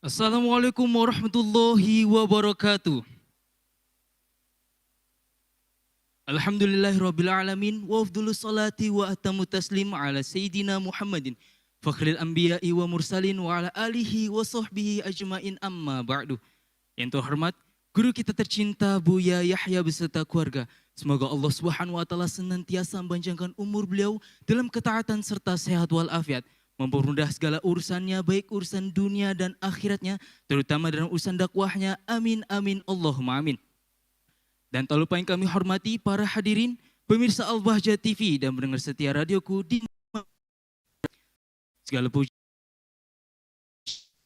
Assalamualaikum warahmatullahi wabarakatuh. Alhamdulillahirabbil alamin wa afdhalus salati wa atammu taslim ala sayyidina Muhammadin fakhril anbiya'i wa mursalin wa ala alihi wa sahbihi ajmain amma ba'du. Yang terhormat guru kita tercinta Buya Yahya beserta keluarga. Semoga Allah Subhanahu wa taala senantiasa mempanjangkan umur beliau dalam ketaatan serta sehat walafiat, mempermudah segala urusannya baik urusan dunia dan akhiratnya, terutama dalam urusan dakwahnya. Amin amin Allahumma amin. Dan tak lupa yang kami hormati para hadirin, pemirsa Al-Bahjah TV dan pendengar setia radioku di segala puji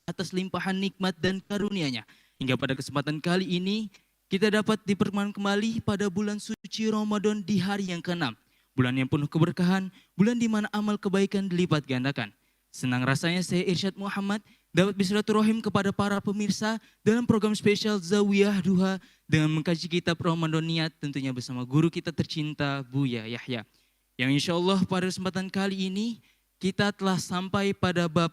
atas limpahan nikmat dan karunia-Nya. Hingga pada kesempatan kali ini kita dapat dipertemukan kembali pada bulan suci Ramadan di hari yang ke-6. Bulan yang penuh keberkahan, bulan di mana amal kebaikan dilipat gandakan. Senang rasanya saya Irsyad Muhammad dapat bersilaturahim kepada para pemirsa dalam program spesial Zawiyah Duha dengan mengkaji kitab Ramadan Niat tentunya bersama guru kita tercinta Buya Yahya. Yang insya Allah pada kesempatan kali ini kita telah sampai pada bab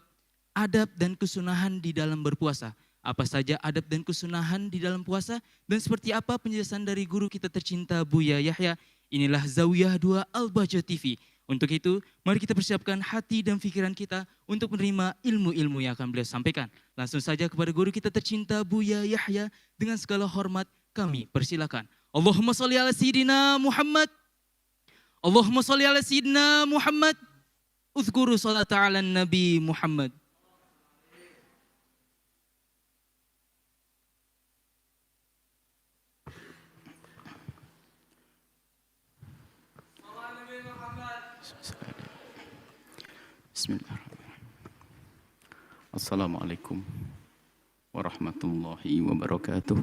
adab dan kesunahan di dalam berpuasa. Apa saja adab dan kesunahan di dalam puasa dan seperti apa penjelasan dari guru kita tercinta Buya Yahya. Inilah Zawiyah Duha Al-Bahjah TV. Untuk itu, mari kita persiapkan hati dan pikiran kita untuk menerima ilmu-ilmu yang akan beliau sampaikan. Langsung saja kepada guru kita tercinta Buya Yahya, dengan segala hormat kami persilakan. Allahumma sholli ala sayyidina Muhammad. Allahumma sholli ala sayyidina Muhammad. Uzkuru sholata ala Nabi Muhammad. Bismillahirrahmanirrahim. Assalamualaikum warahmatullahi wabarakatuh.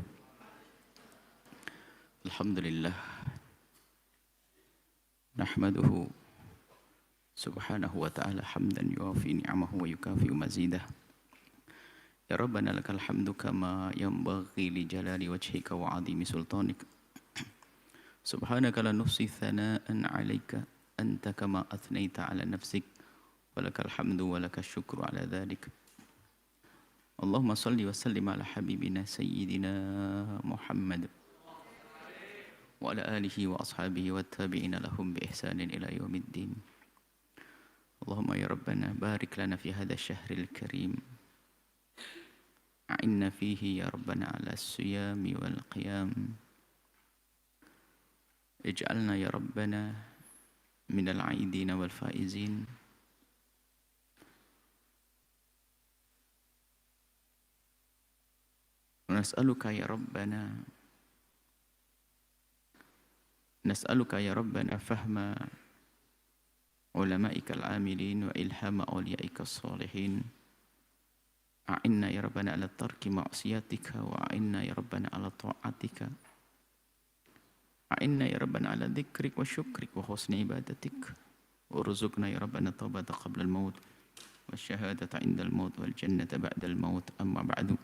Alhamdulillah. Nahmaduhu subhanahu wa ta'ala hamdan yuafi ni'amahu wa yukafi mazidah. Ya Rabbana lakal hamdu kama yanbaghi li jalali wajhika wa azimi sultanik. Subhanaka la nuhsi thana'an 'alaika anta kama athnaita 'ala nafsik. Walakal hamdu walakal syukru ala dhalik. Allahumma salli wa sallim ala habibina sayyidina Muhammad wa ala alihi wa ashabihi wa tabi'ina lahum bi ihsanin ila yaumiddin. Allahumma ya Rabbana barik lana fi hadha syahril karim. A'inna fihi ya Rabbana ala siyami wal qiyam. Ij'alna ya Rabbana minal aidina wal faizin. Nas'aluka ya Rabbana fahma ulama'ika al-amilin wa ilhama awliyaika as-salihin. A'inna ya Rabbana ala tarki ma'siyatika wa a'inna ya Rabbana ala ta'atika. A'inna ya Rabbana ala dhikrik wa syukrik wa husni ibadatik. Warzuqna ya Rabbana taubata qabla al-maut wa syahadata inda al-maut wal jannata ba'da al-maut. Amma ba'du.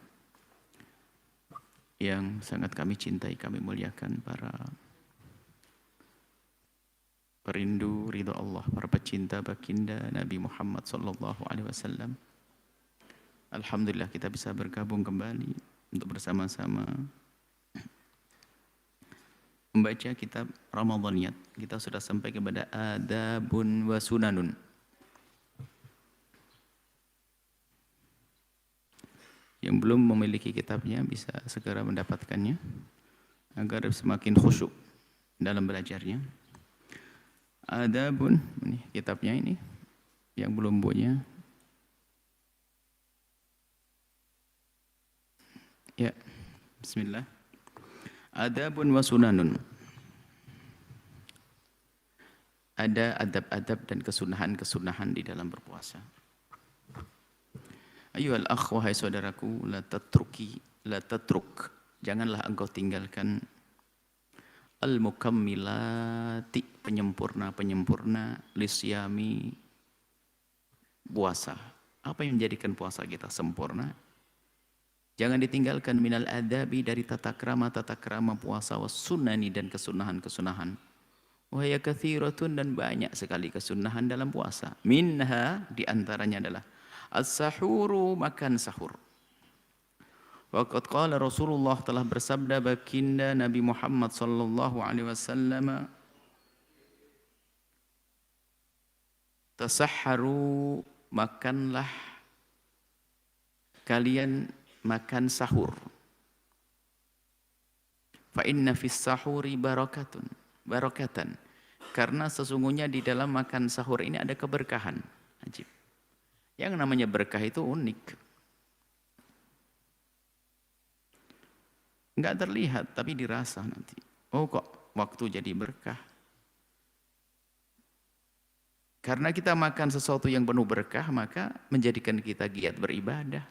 Yang sangat kami cintai, kami muliakan para perindu ridha Allah, para pecinta baginda Nabi Muhammad sallallahu alaihi wasallam. Alhamdulillah kita bisa bergabung kembali untuk bersama-sama membaca kitab Ramadaniyat. Kita sudah sampai kepada adabun wa sunanun. Yang belum memiliki kitabnya bisa segera mendapatkannya agar semakin khusyuk dalam belajarnya. Adabun, ini kitabnya ini yang belum punya. Ya, bismillah. Adabun wa sunanun. Ada adab-adab dan kesunahan-kesunahan di dalam berpuasa. Ayyuhal akh, wahai saudaraku, la tatruk, janganlah engkau tinggalkan al-mukammilati, penyempurna lisyami puasa. Apa yang menjadikan puasa kita sempurna? Jangan ditinggalkan minal adabi, dari tata krama puasa, was sunani, dan kesunahan-kesunahan. Wahaya kathiratun, dan banyak sekali kesunahan dalam puasa. Minha, diantaranya adalah as-sahuru, makan sahur. Waqad qala Rasulullah, telah bersabda baginda Nabi Muhammad sallallahu alaihi wasallam, tasahharu, makanlah kalian, makan sahur. Fa inna fis sahuri barakatan. Karena sesungguhnya di dalam makan sahur ini ada keberkahan. Ajib. Yang namanya berkah itu unik. Enggak terlihat tapi dirasa nanti. Oh kok waktu jadi berkah. Karena kita makan sesuatu yang penuh berkah, maka menjadikan kita giat beribadah.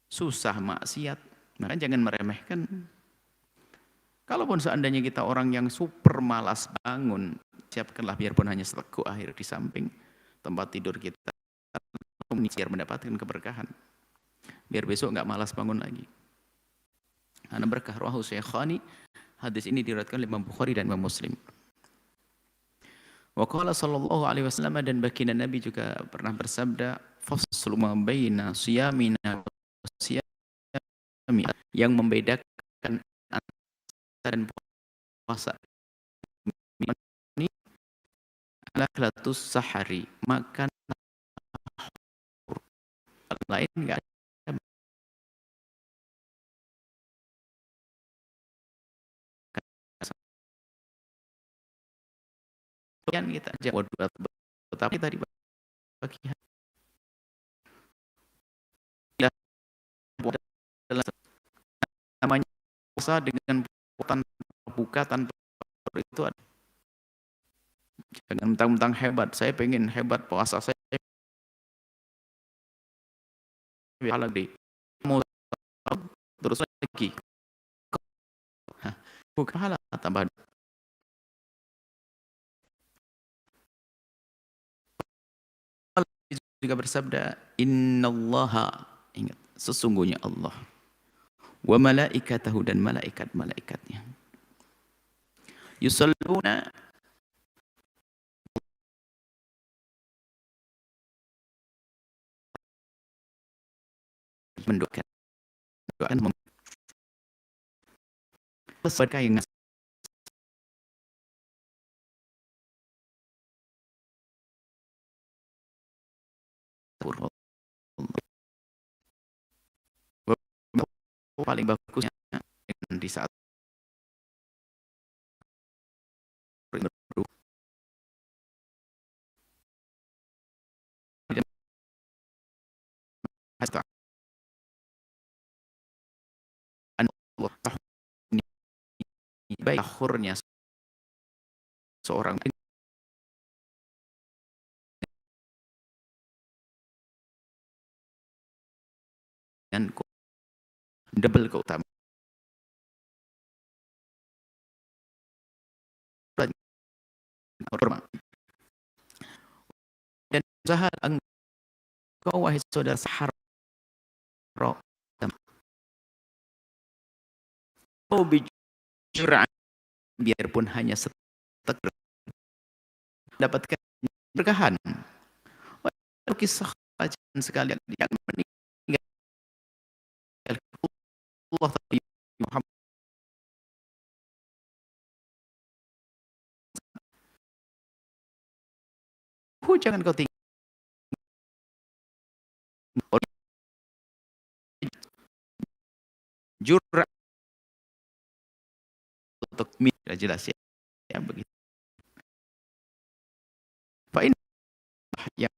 Susah maksiat, maka jangan meremehkan. Kalaupun seandainya kita orang yang super malas bangun, siapkanlah biarpun hanya seteguk air di samping tempat tidur kita, biar mendapatkan keberkahan. Biar besok nggak malas bangun lagi. Karena berkah rawahu Syekhani, hadis ini diriwayatkan oleh Imam Bukhari dan Imam Muslim. Wa qala sallallahu alaihi wasallam, dan baginda Nabi juga pernah bersabda, faslu ma baina siyamina wa siyami, yang membedakan antara puasa ini adalah akhlatus sahari, makan lain enggak ada. Yang kita jawab tetapi tadi pagi hari namanya puasa dengan buka tanpa itu ada. Jangan mentang-mentang hebat, saya pengen hebat puasa saya lagi mau terus lagi bukan pahala tambah. Juga bersabda, innallaha, ingat, sesungguhnya Allah, wa malaikatahu, dan malaikat-malaikatnya, yusalluna, mendoakan berkah yang paling bagusnya di saat baik akhirnya seorang dengan double keutamaan dan usaha engkau wahai saudara sahar oh bijur'an, biarpun hanya seteguk dapatkan berkahan. Kisah kajian sekalian yang meninggal Allah Muhammad, jangan kau tinggal jur'an untuk tidak jelas ya begitu. Fa inna yang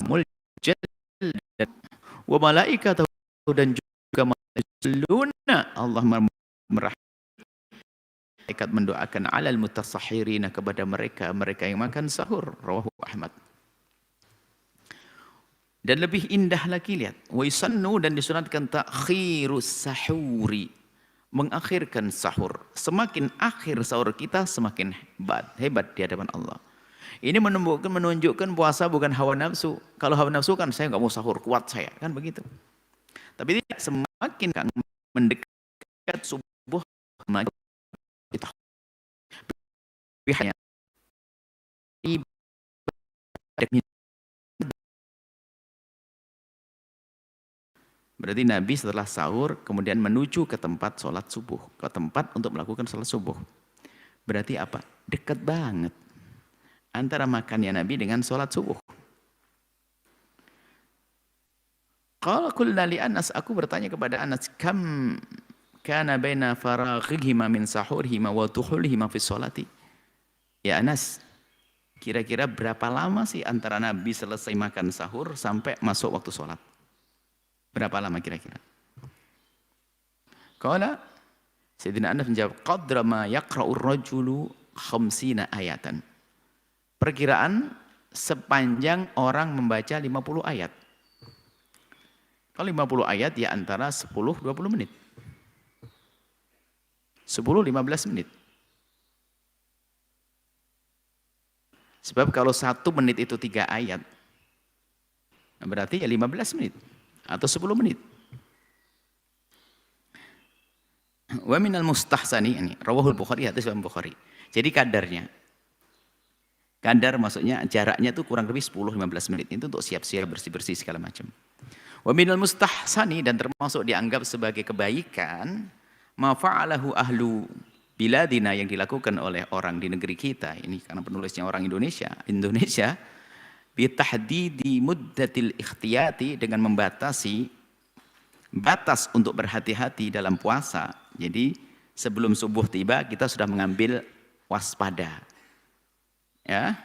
muljal dan wa malaikatahu, dan juga malaikat Allah malaikat mendoakan alal mutasahhirina, kepada mereka yang makan sahur. Rawahu Ahmad. Dan lebih indah lagi, lihat, wa yusannu, dan disunatkan takhirus sahuri, mengakhirkan sahur. Semakin akhir sahur kita semakin hebat di hadapan Allah. Ini menunjukkan puasa bukan hawa nafsu. Kalau hawa nafsu kan saya nggak mau sahur, kuat saya, kan begitu. Tapi tidak, semakin mendekat subuh kita hanya Berarti Nabi setelah sahur kemudian menuju ke tempat sholat subuh. Ke tempat untuk melakukan sholat subuh. Berarti apa? Dekat banget antara makannya Nabi dengan sholat subuh. Qala qulna li Anas, aku bertanya kepada Anas, kam kana baina faraghihima min sahurihima wa tuhulihima fi sholati. Ya Anas, kira-kira berapa lama sih antara Nabi selesai makan sahur sampai masuk waktu sholat? Berapa lama kira-kira? Qala, Sayyidina Anas menjawab, qadra ma yaqra'ur rajulu khamsina ayatan. Perkiraan sepanjang orang membaca 50 ayat. Kalau 50 ayat ya antara 10-20 menit. 10-15 menit. Sebab kalau 1 menit itu 3 ayat, berarti ya 15 menit atau 10 menit. Wa minal mustahsani, ini rawahul Bukhari, hadis Imam Bukhari. Jadi kadarnya. Kadar maksudnya jaraknya itu kurang lebih 10-15 menit. Itu untuk siap-siap bersih-bersih segala macam. Wa minal mustahsani, dan termasuk dianggap sebagai kebaikan ma fa'alahu ahlu biladina, yang dilakukan oleh orang di negeri kita ini, karena penulisnya orang Indonesia bi tahdidi muddatil ikhtiyati, dengan membatasi batas untuk berhati-hati dalam puasa. Jadi sebelum subuh tiba kita sudah mengambil waspada. Ya.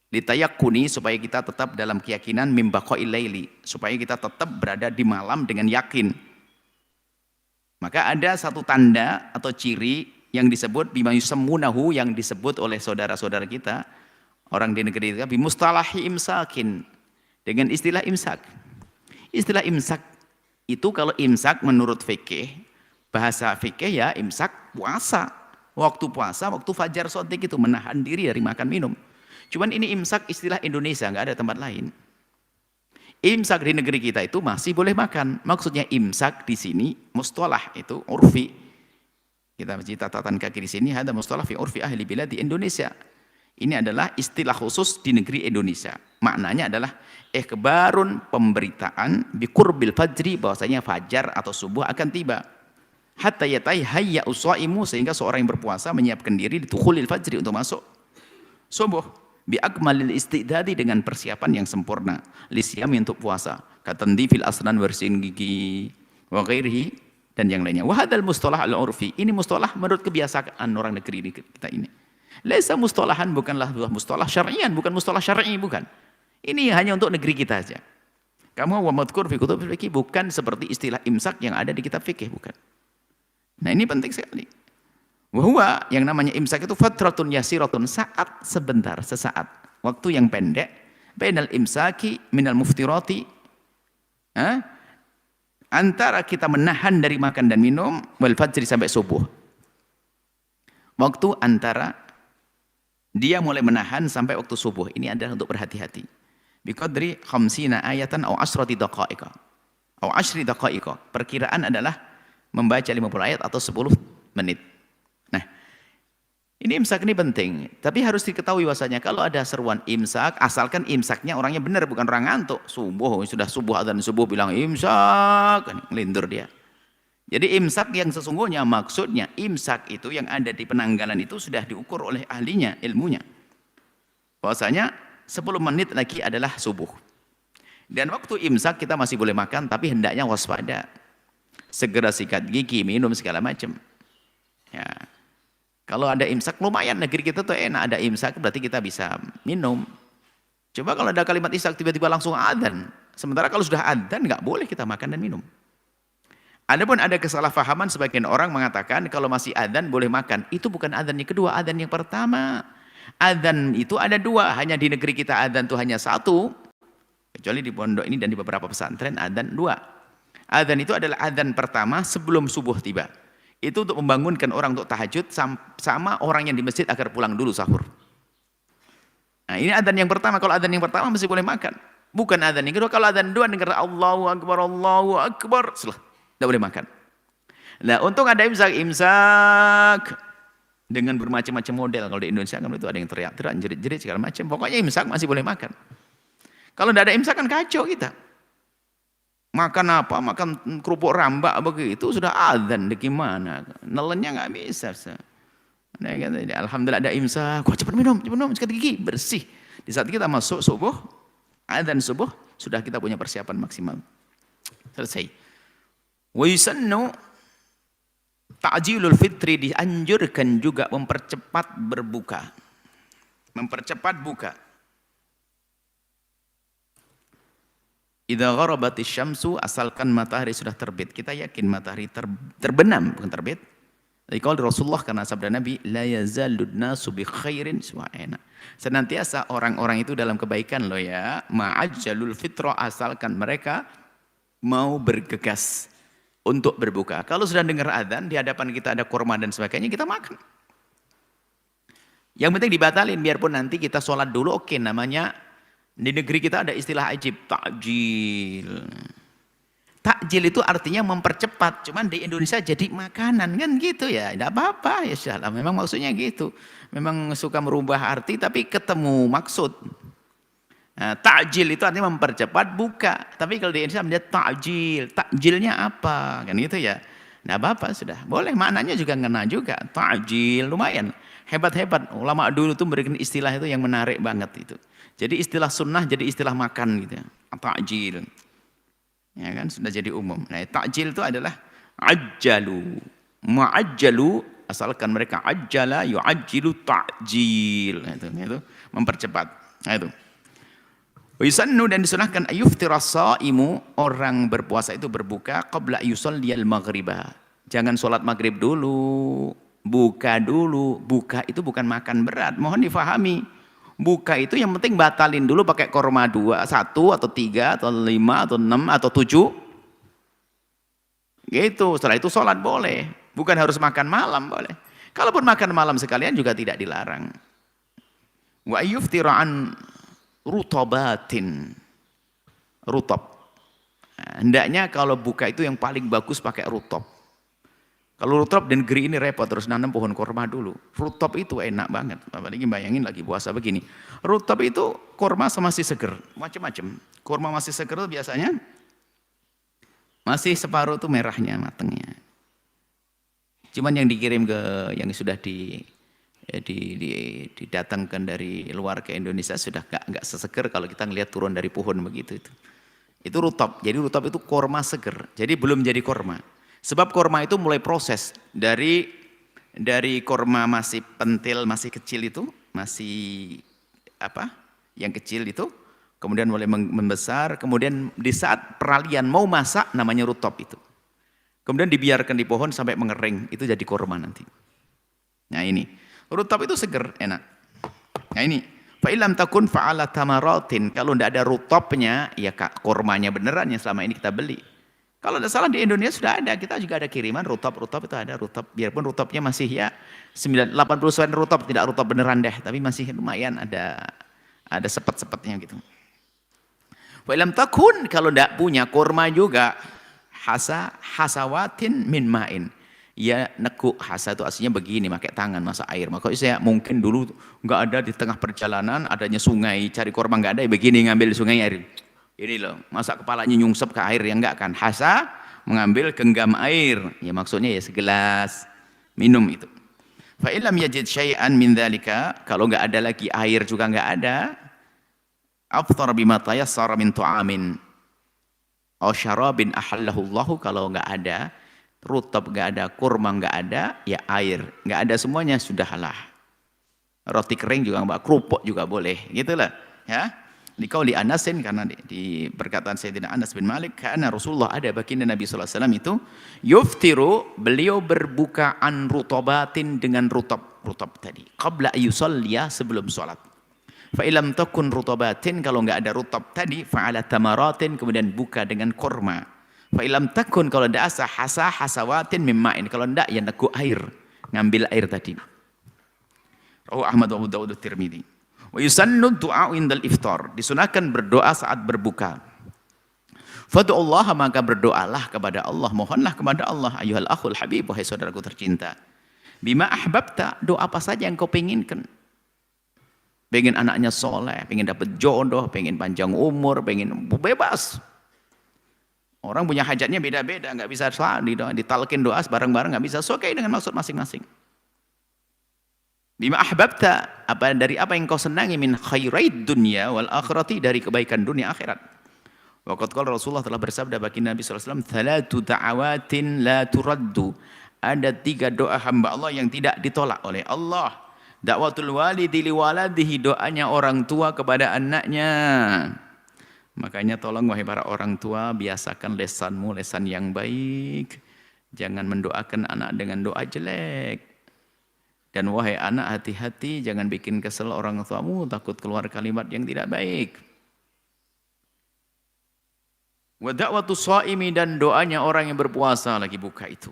Litayakuni, supaya kita tetap dalam keyakinan mimbaqa'il laili, supaya kita tetap berada di malam dengan yakin. Maka ada satu tanda atau ciri yang disebut bima yusammunahu, yang disebut oleh saudara-saudara kita orang di negeri kita bimustalahi imsakin, dengan istilah imsak. Istilah imsak itu, kalau imsak menurut fikih, bahasa fikih ya imsak puasa. Waktu puasa, waktu fajar shadiq itu menahan diri dari makan minum. Cuman ini imsak istilah Indonesia, nggak ada tempat lain. Imsak di negeri kita itu masih boleh makan. Maksudnya imsak di sini mustalah itu urfi. Kita baca catatan kaki di sini, ada mustalah fi urfi ahli bilad di Indonesia. Ini adalah istilah khusus di negeri Indonesia. Maknanya adalah ikhbarun, pemberitaan biqurbil fajri, bahwasanya fajar atau subuh akan tiba. Hatta yatahayya usaimu, sehingga seorang yang berpuasa menyiapkan diri ditukhulil fajri, untuk masuk subuh. Bi akmalil istidadi, dengan persiapan yang sempurna, lisyami, untuk puasa, katandifil asnan, bersihin gigi, wa ghairihi, dan yang lainnya. Wa hadzal mustalah al-urfi, ini mustalah menurut kebiasaan orang negeri kita ini. Laisa mustalahan, bukanlah mustalah syar'ian, bukan mustalah syar'i, bukan. Ini hanya untuk negeri kita saja. Kamu wa madhkur fi kutub fikih, bukan seperti istilah imsak yang ada di kitab fikih, bukan. Nah, ini penting sekali. Bahwa yang namanya imsak itu fatratun yasiratun, saat sebentar, sesaat, waktu yang pendek, bainal imsaki minal muftirati, antara kita menahan dari makan dan minum, wal fajri, sampai subuh. Waktu antara dia mulai menahan sampai waktu subuh, ini adalah untuk berhati-hati. Biqadri khamsina ayatan au asrati daqa'iqa, au ashri daqa'iqa. Perkiraan adalah membaca 50 ayat atau 10 menit. Nah, ini imsak ini penting, tapi harus diketahui bahwasanya kalau ada seruan imsak, asalkan imsaknya orangnya benar, bukan orang ngantuk. Subuh, sudah subuh, adzan subuh bilang imsak, ngelindur dia. Jadi imsak yang sesungguhnya, maksudnya imsak itu yang ada di penanggalan itu sudah diukur oleh ahlinya, ilmunya. Bahwasanya 10 menit lagi adalah subuh. Dan waktu imsak kita masih boleh makan, tapi hendaknya waspada. Segera sikat gigi, minum segala macam. Ya. Kalau ada imsak, lumayan negeri kita tuh enak, ada imsak berarti kita bisa minum. Coba kalau ada kalimat imsak tiba-tiba langsung adzan. Sementara kalau sudah adzan nggak boleh kita makan dan minum. Adapun ada kesalahpahaman, sebagian orang mengatakan kalau masih adzan boleh makan. Itu bukan adzan yang kedua, adzan yang pertama. Adzan itu ada 2, hanya di negeri kita adzan itu hanya 1. Kecuali di pondok ini dan di beberapa pesantren adzan 2. Adzan itu adalah adzan pertama sebelum subuh tiba. Itu untuk membangunkan orang untuk tahajud sama orang yang di masjid agar pulang dulu sahur. Nah, ini adzan yang pertama. Kalau adzan yang pertama masih boleh makan. Bukan adzan yang kedua. Kalau adzan 2 dengar Allahu Akbar, tidak boleh makan. Nah, untuk ada imsak dengan bermacam-macam model. Kalau di Indonesia kan itu ada yang teriak-teriak, jerit-jerit segala macam. Pokoknya imsak masih boleh makan. Kalau tidak ada imsak kan kacau kita. Makan apa? Makan kerupuk rambak begitu sudah azan. Gimana? Nelennya nggak bisa. Nah, alhamdulillah ada imsak. Wah, cepat minum, sikat gigi, bersih. Di saat kita masuk subuh, azan subuh, sudah kita punya persiapan maksimal. Selesai. Wa yusannu ta'jilul fitri, dianjurkan juga mempercepat berbuka. Mempercepat buka. Idza gharabatis syamsu, asalkan matahari sudah terbit. Kita yakin matahari terbenam, bukan terbit. Jadi kalau Rasulullah, karena sabda Nabi, la yazalud nasu bi khairin su'ana. Senantiasa orang-orang itu dalam kebaikan loh ya. Ma'ajjalul fitra, asalkan mereka mau bergegas untuk berbuka. Kalau sudah dengar adzan, di hadapan kita ada kurma dan sebagainya, kita makan. Yang penting dibatalin, biarpun nanti kita sholat dulu, oke, namanya di negeri kita ada istilah ajib, takjil. Takjil itu artinya mempercepat, cuman di Indonesia jadi makanan kan gitu ya, tidak apa-apa ya syahlah. Memang maksudnya gitu, memang suka merubah arti tapi ketemu maksud. Nah, takjil itu artinya mempercepat buka, tapi kalau di Indonesia menjadi takjil, takjilnya apa kan gitu ya. Tidak apa-apa, sudah boleh, maknanya juga ngena juga, takjil lumayan. Hebat-hebat ulama dulu tuh memberikan istilah itu yang menarik banget itu. Jadi istilah sunnah jadi istilah makan gitu ya. Takjil. Ya kan sudah jadi umum. Nah, takjil itu adalah ajjalu. Ma'ajjalu, asalkan mereka ajjala yu'ajjilu takjil. Nah, itu mempercepat. Nah, itu. Yusannu, dan disunahkan ayuftira shaimu, orang berpuasa itu berbuka qabla yusalliyal maghriba. Jangan sholat maghrib dulu. Buka dulu. Buka itu bukan makan berat. Mohon difahami. Buka itu yang penting batalin dulu pakai korma 2, 1 atau 3 atau 5 atau 6 atau 7. Gitu. Setelah itu sholat boleh. Bukan harus makan malam boleh. Kalaupun makan malam sekalian juga tidak dilarang. Wa yuftira'an rutabatin. Rutab. Nah, hendaknya kalau buka itu yang paling bagus pakai rutab. Kalau rutab dan negeri ini repot, terus nanam pohon korma dulu. Rutab itu enak banget, apalagi bayangin lagi puasa begini. Rutab itu korma masih seger, macam-macam. Korma masih seger itu biasanya masih separuh tuh merahnya, matangnya. Cuman yang dikirim ke, yang sudah didatangkan dari luar ke Indonesia sudah nggak seseger kalau kita ngelihat turun dari pohon begitu itu. Itu rutab. Jadi rutab itu korma seger. Jadi belum jadi korma. Sebab korma itu mulai proses dari korma masih pentil, masih kecil itu, masih apa? Yang kecil itu, kemudian mulai membesar, kemudian di saat peralihan mau masak namanya rutab itu. Kemudian dibiarkan di pohon sampai mengering, itu jadi korma nanti. Nah ini, rutab itu seger, enak. Nah ini, fa illam takun fa'ala tamaratin, kalau tidak ada rutabnya, ya kormanya beneran yang selama ini kita beli. Kalau tidak salah di Indonesia sudah ada, kita juga ada kiriman rutab itu ada rutab, biarpun rutabnya masih ya 80% rutab, tidak rutab beneran deh, tapi masih lumayan ada sepet-sepetnya gitu. Wa illam takun, kalau tidak punya kurma juga hasawatin min ma'in. Ya nekuk, hasa itu aslinya begini, pakai tangan masak air. Makanya saya mungkin dulu nggak ada di tengah perjalanan, adanya sungai, cari kurma nggak ada, ya begini ngambil sungai air. Ini loh, masa kepalanya nyungsep ke air, yang enggak kan? Hasa, mengambil genggam air. Ya maksudnya ya segelas, minum itu. Fa illam yajid syai'an min dzalika, kalau enggak ada lagi air juga enggak ada, afthar bima tayassara min tu'amin aw syarabin ahallahu Allah, kalau enggak ada rutab, enggak ada kurma, enggak ada, ya air, enggak ada semuanya, sudahlah. Roti kering juga enggak, kerupuk juga boleh, gitulah, ya. Di qauli Anasin, karena di perkataan Sayyidina Anas bin Malik, karena Rasulullah ada baginda Nabi sallallahu alaihi wasallam itu yuftiru, beliau berbuka an rutabatin, dengan rutab tadi, qabla yusalliya, sebelum salat. Fa illam takun rutabatin, kalau enggak ada rutab tadi, fa ala tamaratin, kemudian buka dengan kurma. Fa illam takun, kalau tidak asa hasawatin mimma'in, kalau tidak ya nekuk air, ngambil air tadi. Rawahu Ahmad wa Abu Dawud wa Tirmidzi. Wa yusannu du'a indal iftar, disunahkan berdoa saat berbuka. Fad'ullaha, maka berdoalah kepada Allah, mohonlah kepada Allah, ayyuhal akhul habib, wahai saudaraku tercinta. Bima ahbabta, doa apa saja yang kau penginkan. Pengen anaknya soleh, pengen dapat jodoh, pengen panjang umur, pengen bebas. Orang punya hajatnya beda-beda, nggak bisa ditalkin doa bareng-bareng, nggak bisa. Sesuai dengan maksud masing-masing. Bima ahbabta, dari apa yang kau senangi, min khairid dunya wal akhirati, dari kebaikan dunia akhirat. Waqad qala Rasulullah, telah bersabda baginda Nabi SAW, thalatu da'awatin la turaddu. Ada 3 doa hamba Allah yang tidak ditolak oleh Allah. Da'watul walidi liwaladihi, doanya orang tua kepada anaknya. Makanya tolong wahai para orang tua, biasakan lesanmu lesan yang baik. Jangan mendoakan anak dengan doa jelek. Dan wahai anak, hati-hati jangan bikin kesel orang tuamu, takut keluar kalimat yang tidak baik. Wa da'watus shaimi, dan doanya orang yang berpuasa lagi buka itu.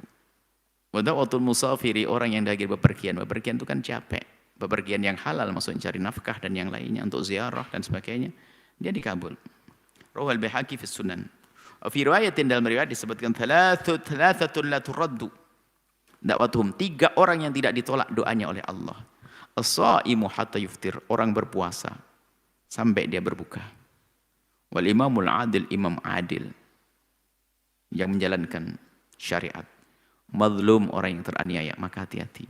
Wa da'watul musafiri, orang yang lagi bepergian. Bepergian itu kan capek. Bepergian yang halal, maksudnya cari nafkah dan yang lainnya untuk ziarah dan sebagainya. Dia dikabul. Rawal Baihaqi fi Sunan. Fi riwayatin, dalam riwayat disebutkan thalathatun la turaddu. Da'watuhum, 3 orang yang tidak ditolak doanya oleh Allah. As-shaimu hatta yuftir, orang berpuasa sampai dia berbuka. Wal imamul adil, imam adil yang menjalankan syariat. Mazlum, orang yang teraniaya. Maka hati-hati.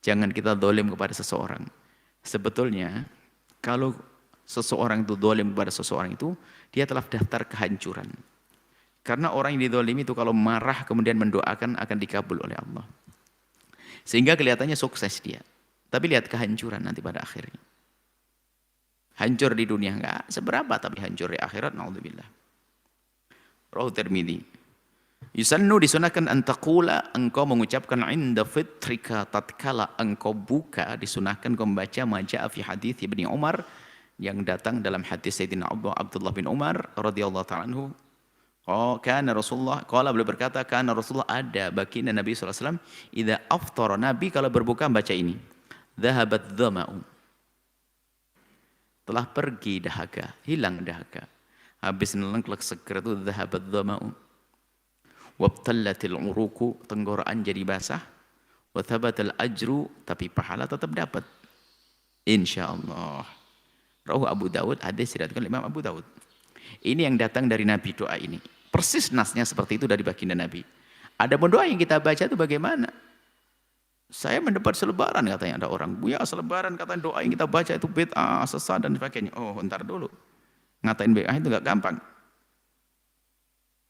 Jangan kita zalim kepada seseorang. Sebetulnya kalau seseorang itu zalim kepada seseorang itu, dia telah daftar kehancuran. Karena orang yang dizalimi itu kalau marah kemudian mendoakan akan dikabul oleh Allah. Sehingga kelihatannya sukses dia. Tapi lihat kehancuran nanti pada akhirnya. Hancur di dunia enggak seberapa, tapi hancur di akhirat, naudzubillah. Rawahu Tirmidzi. Yusannu, disunahkan antaqula, engkau mengucapkan inda fitrika, tatkala engkau buka, disunahkan kau membaca maja'a fi hadits Ibnu Umar, yang datang dalam hadis Sayyidina Abdullah bin Umar radhiyallahu ta'ala anhu. Kana Rasulullah, qala, beliau berkata, kana Rasulullah, ada baginda Nabi SAW, idza aftara, Nabi kalau berbuka baca ini, dhahabat dhama'u, telah pergi dahaga, hilang dahaga. Habis nelengklek seger itu dhahabat dhama'u. Wabtallatil uruku, tenggorokan jadi basah. Wa thabatal ajru, tapi pahala tetap dapat. Insyaallah. Rawahu Abu Dawud, hadis diriwayatkan Imam Abu Dawud. Ini yang datang dari Nabi, doa ini. Persis nasnya seperti itu dari baginda Nabi. Ada pun doa yang kita baca itu bagaimana? Saya mendapat selebaran, katanya ada orang. Buya, selebaran, katanya doa yang kita baca itu bid'ah, sesat dan sebagainya. Oh, entar dulu. Ngatain bid'ah itu enggak gampang.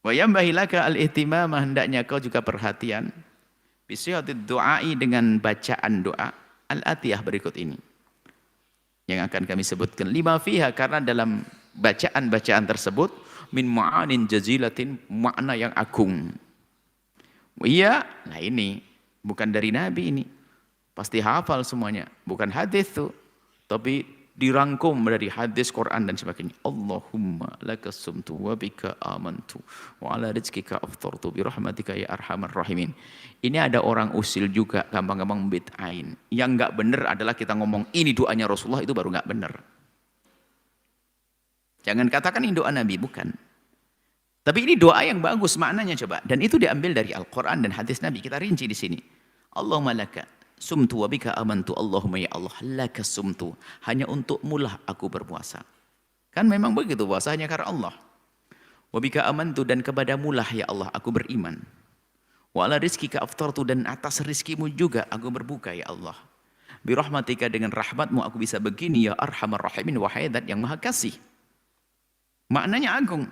Wa yambahi laka al-ihtimam, hendaknya kau juga perhatian. Bisiyatid du'ai, dengan bacaan doa al-atiyah berikut ini. Yang akan kami sebutkan. Lima fiha, karena dalam bacaan-bacaan tersebut min ma'anin jazilatin, makna yang agung. Iya, nah ini bukan dari Nabi ini. Pasti hafal semuanya. Bukan hadis tuh, tapi dirangkum dari hadis, Quran dan sebagainya. Allahumma lakas sumtu wa bika amantu wa ala rizkika aftartu bi rahmatika ya arhamar rahimin. Ini ada orang usil juga gampang-gampang bid'ain. Yang enggak benar adalah kita ngomong ini doanya Rasulullah, itu baru enggak benar. Jangan katakan ini doa Nabi, bukan. Tapi ini doa yang bagus maknanya, coba. Dan itu diambil dari Al-Quran dan hadis Nabi. Kita rinci di sini. Allahumma laka sumtu wa bika amantu, Allahumma ya Allah laka sumtu, hanya untukmu lah aku berpuasa. Kan memang begitu, puasa hanya karena Allah. Wa bika amantu, dan kepadamu lah ya Allah aku beriman. Wa ala rizkika aftartu, dan atas rizkimu juga aku berbuka ya Allah. Bi rahmatika, dengan rahmatmu aku bisa begini ya arhamar rahimin, wahai zat yang maha kasih. Maknanya agung.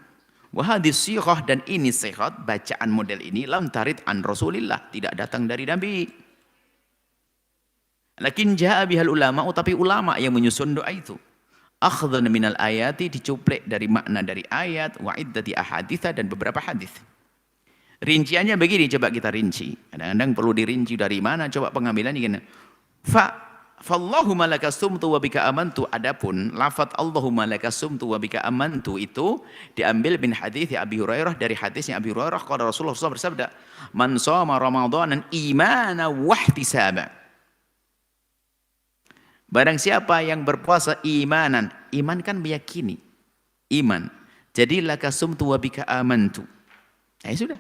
Wa hadis sighah, dan ini sighah, bacaan model ini lam tarid an Rasulillah, tidak datang dari Nabi. Lakin ja'a bihal ulama, tapi ulama yang menyusun doa itu. Akhdhan minal ayati, dicuplek dari makna dari ayat, wa iddati ahaditha, dan beberapa hadis. Rinciannya begini, coba kita rinci. Kadang-kadang perlu dirinci dari mana, coba pengambilannya gini. Fallahumma laka sumtu wa bika amantu, adapun lafaz Allahumma laka sumtu wa bika amantu itu diambil min hadis Abi Hurairah, dari hadisnya Abi Hurairah, qala Rasulullah SAW bersabda, man shoma ramadanan imana wahtisaba. Barang siapa yang berpuasa imanan, iman kan meyakini, iman. Jadi laka sumtu wa bika amantu. Ya sudah.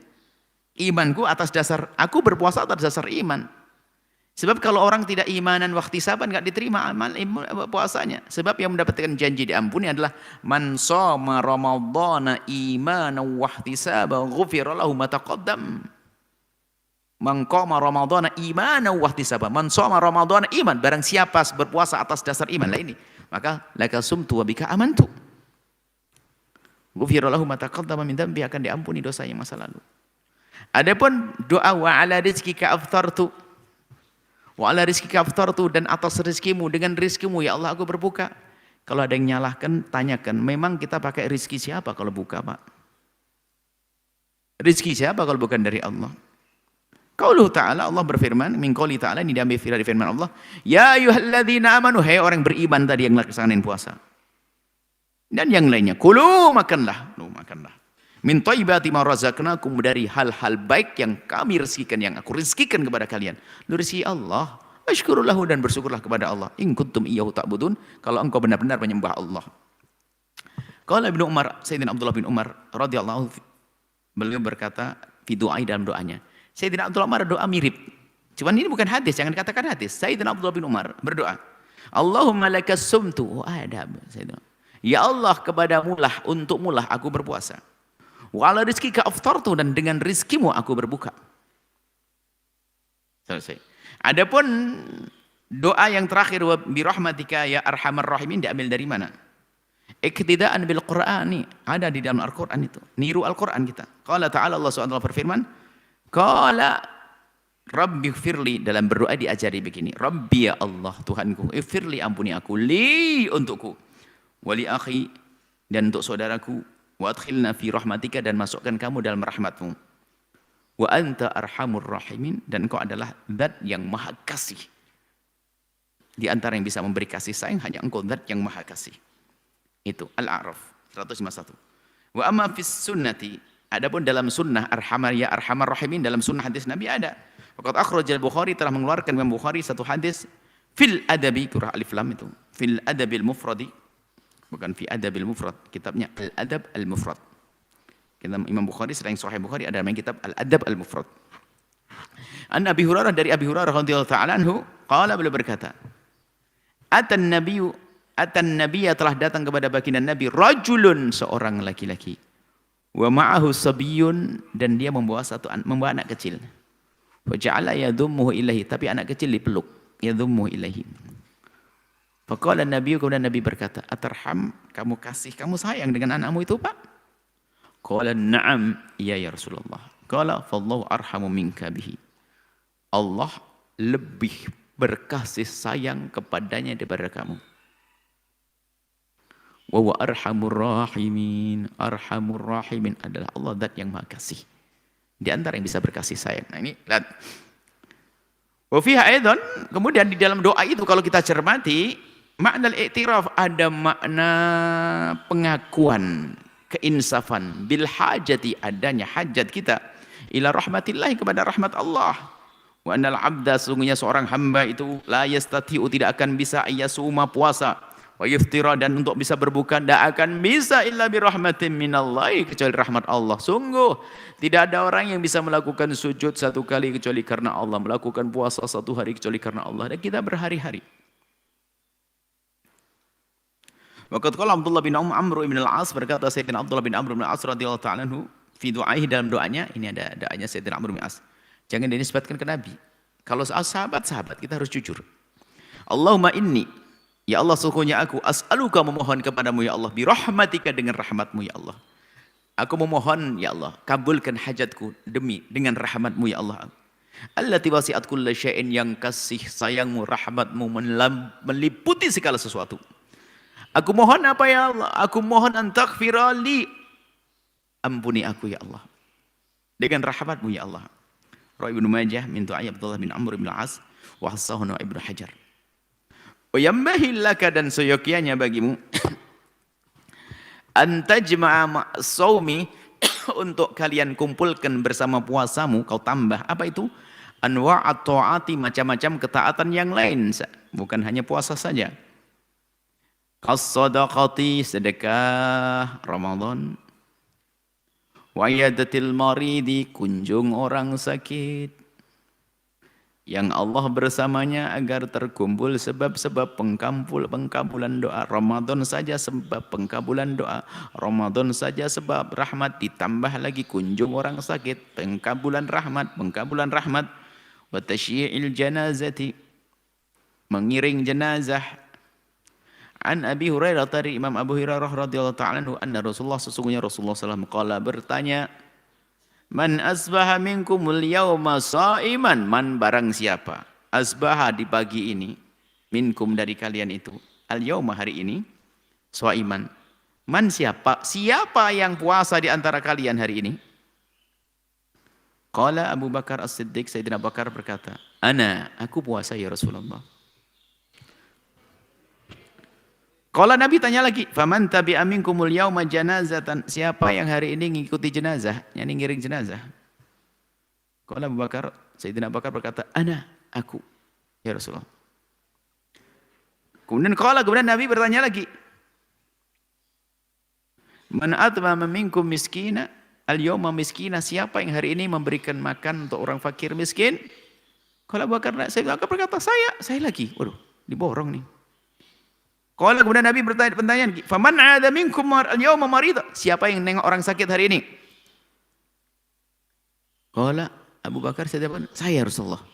Imanku atas dasar, aku berpuasa atas dasar iman. Sebab kalau orang tidak imanan wahtisaban enggak diterima amal puasanya. Sebab yang mendapatkan janji diampuni adalah man shoma ramadhana imanan wahtisaban ghufira lahu ma taqaddam. Man qama ramadhana imanan wahtisaban. Man shoma ramadhana iman, barang siapa berpuasa atas dasar iman lah ini. Maka laka sumtu wa bika amantu. Ghufira lahu ma taqaddama min dhanbi, akan diampuni dosa yang masa lalu. Adapun doa wa ala rizqika aftartu. Wa ala rizqika aftartu, dan atas rezekimu, dengan rezekimu ya Allah aku berbuka. Kalau ada yang nyalahkan, tanyakan, memang kita pakai rezeki siapa kalau buka, Pak? Rezeki siapa kalau bukan dari Allah? Qauluhu ta'ala, Allah berfirman, min qouli ta'ala, ini diambil dari firman Allah, ya ayyuhalladzina amanu, hai orang beriman tadi yang laksanain puasa. Dan yang lainnya, kulu makanlah, min thayyibati ma razaqnakum, dari hal-hal baik yang kami rezekikan, yang aku rezekikan kepada kalian. Lu rezeki Allah, ashkurulahu, dan bersyukurlah kepada Allah. In kuntum iyyahu ta'budun, kalau engkau benar-benar menyembah Allah. Qala Ibnu Umar, Sayyidina Abdullah bin Umar radhiyallahu, beliau berkata fi du'ai, dalam doanya. Sayyidina Abdullah Umar doa mirip. Cuman ini bukan hadis, jangan dikatakan hadis. Sayyidina Abdullah bin Umar berdoa, Allahumma lakas sumtu, ada Sayyidina. Ya Allah, kepadamulah, untukmulah aku berpuasa. Wa ala rizqika aftartu, dan dengan rizkimu aku berbuka. Selesai. Adapun doa yang terakhir, wa bi rahmatika ya arhamar rahimin, diambil dari mana? Iktidaan bil Qur'ani, ada di dalam Al-Qur'an itu. Niru Al-Qur'an kita. Qala ta'ala, Allah SWT berfirman, qala rabbi ighfirli, dalam berdoa diajari begini, Rabbi ya Allah, Tuhanku, ighfirli, ampuni aku, li, untukku, wali akhi, dan untuk saudaraku, wa adkhilna fi rahmatika, dan masukkan kamu dalam rahmatmu, wa anta arhamur rahimin, dan engkau adalah zat yang maha kasih. Di antara yang bisa memberi kasih sayang hanya engkau, zat yang maha kasih. Itu Al-A'raf 151. Wa amma fis sunnati, adapun dalam sunnah arhamar ya arhamar rahimin, dalam sunnah hadis Nabi ada. Waqad akhrajal Bukhari, telah mengeluarkan Imam Bukhari satu hadis fil adabi, kurang alif lam itu, fil adabil mufradi, bukan fi adabil mufrad, kitabnya Al-Adab Al-Mufrad. Imam Bukhari selain Sahih Bukhari ada namanya kitab Al-Adab Al-Mufrad. An Abi Hurairah, dari Abi Hurairah radhiyallahu ta'ala anhu, qala, beliau berkata, atan nabiyya, telah datang kepada baginda Nabi, rajulun, seorang laki-laki, wa ma'ahu sabiyun, dan dia membawa anak kecil. Fa ja'ala yadhummuhu ilaihi, tapi anak kecil dipeluk, yadhummuhu ilaihi. Faqala Nabi, kemudian Nabi berkata, atarham, kamu kasih, kamu sayang dengan anakmu itu, Pak? Qala na'am, iya ya Rasulullah. Qala fallahu arhamu minka bihi, Allah lebih berkasih sayang kepadanya daripada kamu. Wa huwa arhamur rahimin, arhamur rahimin adalah Allah zat yang maha kasih, di antara yang bisa berkasih sayang. Nah ini lihat. Wa fiha aidan, kemudian di dalam doa itu kalau kita cermati, makna al-i'tiraf, ada makna pengakuan, keinsafan, bil hajati, adanya hajat kita, ila rahmatillah, kepada rahmat Allah. Wa annal abda, sesungguhnya seorang hamba itu, la yastati'u, tidak akan bisa, ayyasuma, puasa, wa yuftira, dan untuk bisa berbuka, tidak akan bisa, illa bi rahmatin minallahi, kecuali rahmat Allah. Sungguh tidak ada orang yang bisa melakukan sujud satu kali kecuali karena Allah, melakukan puasa satu hari kecuali karena Allah, dan kita berhari-hari. Waqad qala Abdullah bin Amr bin al-As, berkata Sayyidina Abdullah bin Amr bin al-As radhiyallahu ta'ala anhu, fi du'aihi, dalam doanya, ini ada doanya Sayyidina Amr bin al-As. Jangan dinisbatkan ke Nabi. Kalau sahabat-sahabat kita harus jujur. Allahumma inni, ya Allah, sesungguhnya aku, as'aluka, memohon kepadamu ya Allah, bi rahmatika, dengan rahmatmu ya Allah. Aku memohon ya Allah, kabulkan hajatku dengan rahmatmu ya Allah. Allati wasi'at kulla syai'in, yang kasih sayangmu, rahmatmu meliputi segala sesuatu. Aku mohon apa ya Allah? Aku mohon antaghfirali, ampuni aku ya Allah, dengan rahmatmu ya Allah. Rawi Ibnu Majah min du'a Abdullah bin Amr bin al-As wa hasahu Ibnu Hajar. Wa yambahi laka, dan seyogyanya bagimu, antajma'a ma'saumi, untuk kalian kumpulkan bersama puasamu, kau tambah apa itu? Anwa'at ta'ati, macam-macam ketaatan yang lain, bukan hanya puasa saja. As-sadaqati, sedekah Ramadan, wa yadatil maridi, kunjung orang sakit, yang Allah bersamanya agar terkumpul sebab-sebab pengkabulan doa. Ramadan saja sebab pengkabulan doa. Ramadan saja sebab rahmat, ditambah lagi kunjung orang sakit, pengkabulan rahmat, pengkabulan rahmat. Wa tasyyi'il janazati, mengiring jenazah. An Abi Hurairah, dari Imam Abu Hurairah radhiyallahu ta'ala anhu, anna Rasulullah, sesungguhnya Rasulullah SAW qala, bertanya, man asbaha minkumul yawma sa'iman, man barang siapa asbaha di pagi ini, minkum dari kalian itu, al yawma hari ini, sa'iman, man siapa yang puasa di antara kalian hari ini? Qala Abu Bakar As-Siddiq, Sayyidina Abu Bakar berkata, ana, aku puasa ya Rasulullah. Qala, Nabi tanya lagi, faman tabi'a minkumul yawma janazatan, siapa yang hari ini mengikuti jenazah, yakni ngiring jenazah? Qala Abu Bakar, Sayyidina Abu Bakar berkata, ana, aku ya Rasulullah. Kemudian Nabi bertanya lagi, man at'ama minkum miskina al yawma miskina, siapa yang hari ini memberikan makan untuk orang fakir miskin? Qala Abu Bakar, Sayyidina Abu Bakar berkata, saya lagi. Waduh, diborong nih. Kalau kemudian Nabi bertanya, faman ada minkum al-yawma marida, siapa yang nengok orang sakit hari ini? Qala Abu Bakar, saya Rasulullah.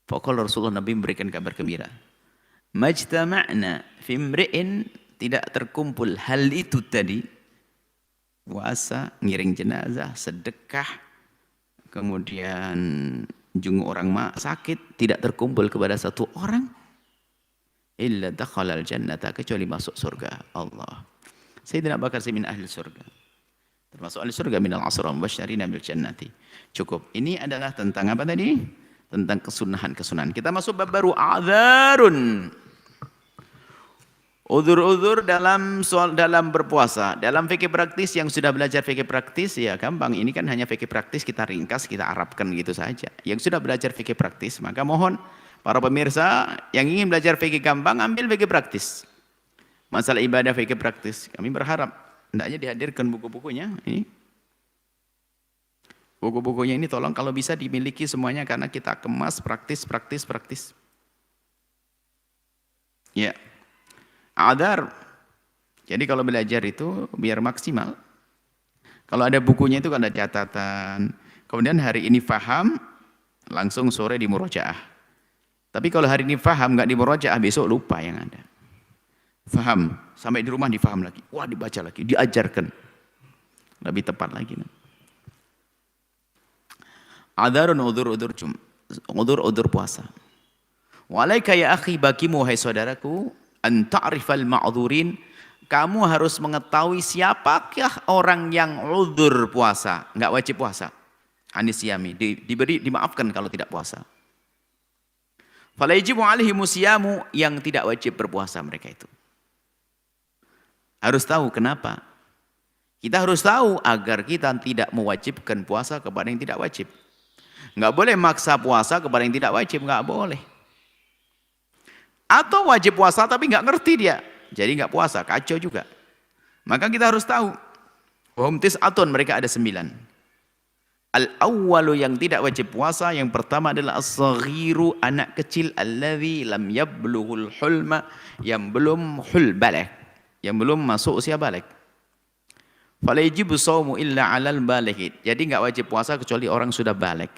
Faqala Rasulullah, Nabi memberikan kabar gembira. Majtama'na fi imri'in, tidak terkumpul hal itu tadi, puasa, ngiring jenazah, sedekah, kemudian jenguk orang sakit, tidak terkumpul kepada satu orang, illa dakhalal jannata, kecuali masuk surga Allah. Sayyidina Abu Bakar min ahli surga, termasuk ahli surga, minal asra mubasysyirina bil jannati. Cukup. Ini adalah tentang apa tadi? Tentang kesunahan-kesunahan. Kita masuk bab baru, a'dzarun. Udzur-udzur dalam berpuasa. Dalam fikih praktis, yang sudah belajar fikih praktis ya gampang. Ini kan hanya fikih praktis, kita ringkas, kita arabkan gitu saja. Yang sudah belajar fikih praktis, maka mohon para pemirsa yang ingin belajar fikih gampang, ambil fikih praktis. Masalah ibadah fikih praktis, kami berharap hendaknya dihadirkan buku-bukunya. Ini buku-bukunya ini tolong kalau bisa dimiliki semuanya, karena kita kemas praktis. Ya, adar. Jadi kalau belajar itu biar maksimal. Kalau ada bukunya itu kan ada catatan. Kemudian hari ini faham, langsung sore di murojaah. Tapi kalau hari ini faham, nggak di murojaah, besok lupa yang ada. Faham, sampai di rumah difaham lagi. Wah, dibaca lagi, diajarkan. Lebih tepat lagi. Adharun udur puasa. Walaika ya akhi, bagimu hai saudaraku, an ta'rifal ma'dhurin, kamu harus mengetahui siapakah orang yang udzur puasa, nggak wajib puasa. Anisyami, dimaafkan kalau tidak puasa. Fala yajibu alaihimu siyamu, yang tidak wajib berpuasa mereka itu. Harus tahu kenapa. Kita harus tahu agar kita tidak mewajibkan puasa kepada yang tidak wajib. Enggak boleh maksa puasa kepada yang tidak wajib, enggak boleh. Atau wajib puasa tapi enggak ngerti dia, jadi enggak puasa, kacau juga. Maka kita harus tahu. Wahum tis'atun, mereka ada 9. Al-awwalu, yang tidak wajib puasa, yang pertama adalah as-saghiru, anak kecil, alladzi lam yablughul hulma, yang belum baligh, yang belum masuk usia baligh. Fala yajibu shaumu illa 'alal baligh, jadi enggak wajib puasa kecuali orang sudah baligh.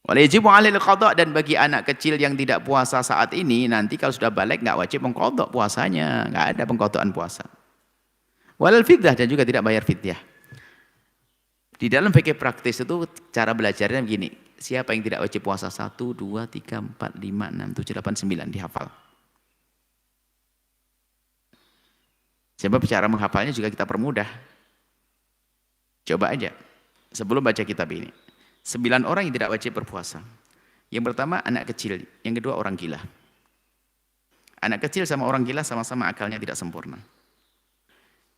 Wala yajibu 'alal qada, dan bagi anak kecil yang tidak puasa saat ini, nanti kalau sudah baligh enggak wajib mengqadha puasanya, enggak ada pengqadhaan puasa. Walal fidyah, dan juga tidak bayar fidyah. Di dalam fikih praktis itu cara belajarnya begini. Siapa yang tidak wajib puasa? 1, 2, 3, 4, 5, 6, 7, 8, 9. Dihafal. Sebab cara menghafalnya juga kita permudah. Coba aja. Sebelum baca kitab ini. 9 orang yang tidak wajib berpuasa. Yang pertama anak kecil. Yang kedua orang gila. Anak kecil sama orang gila sama-sama akalnya tidak sempurna.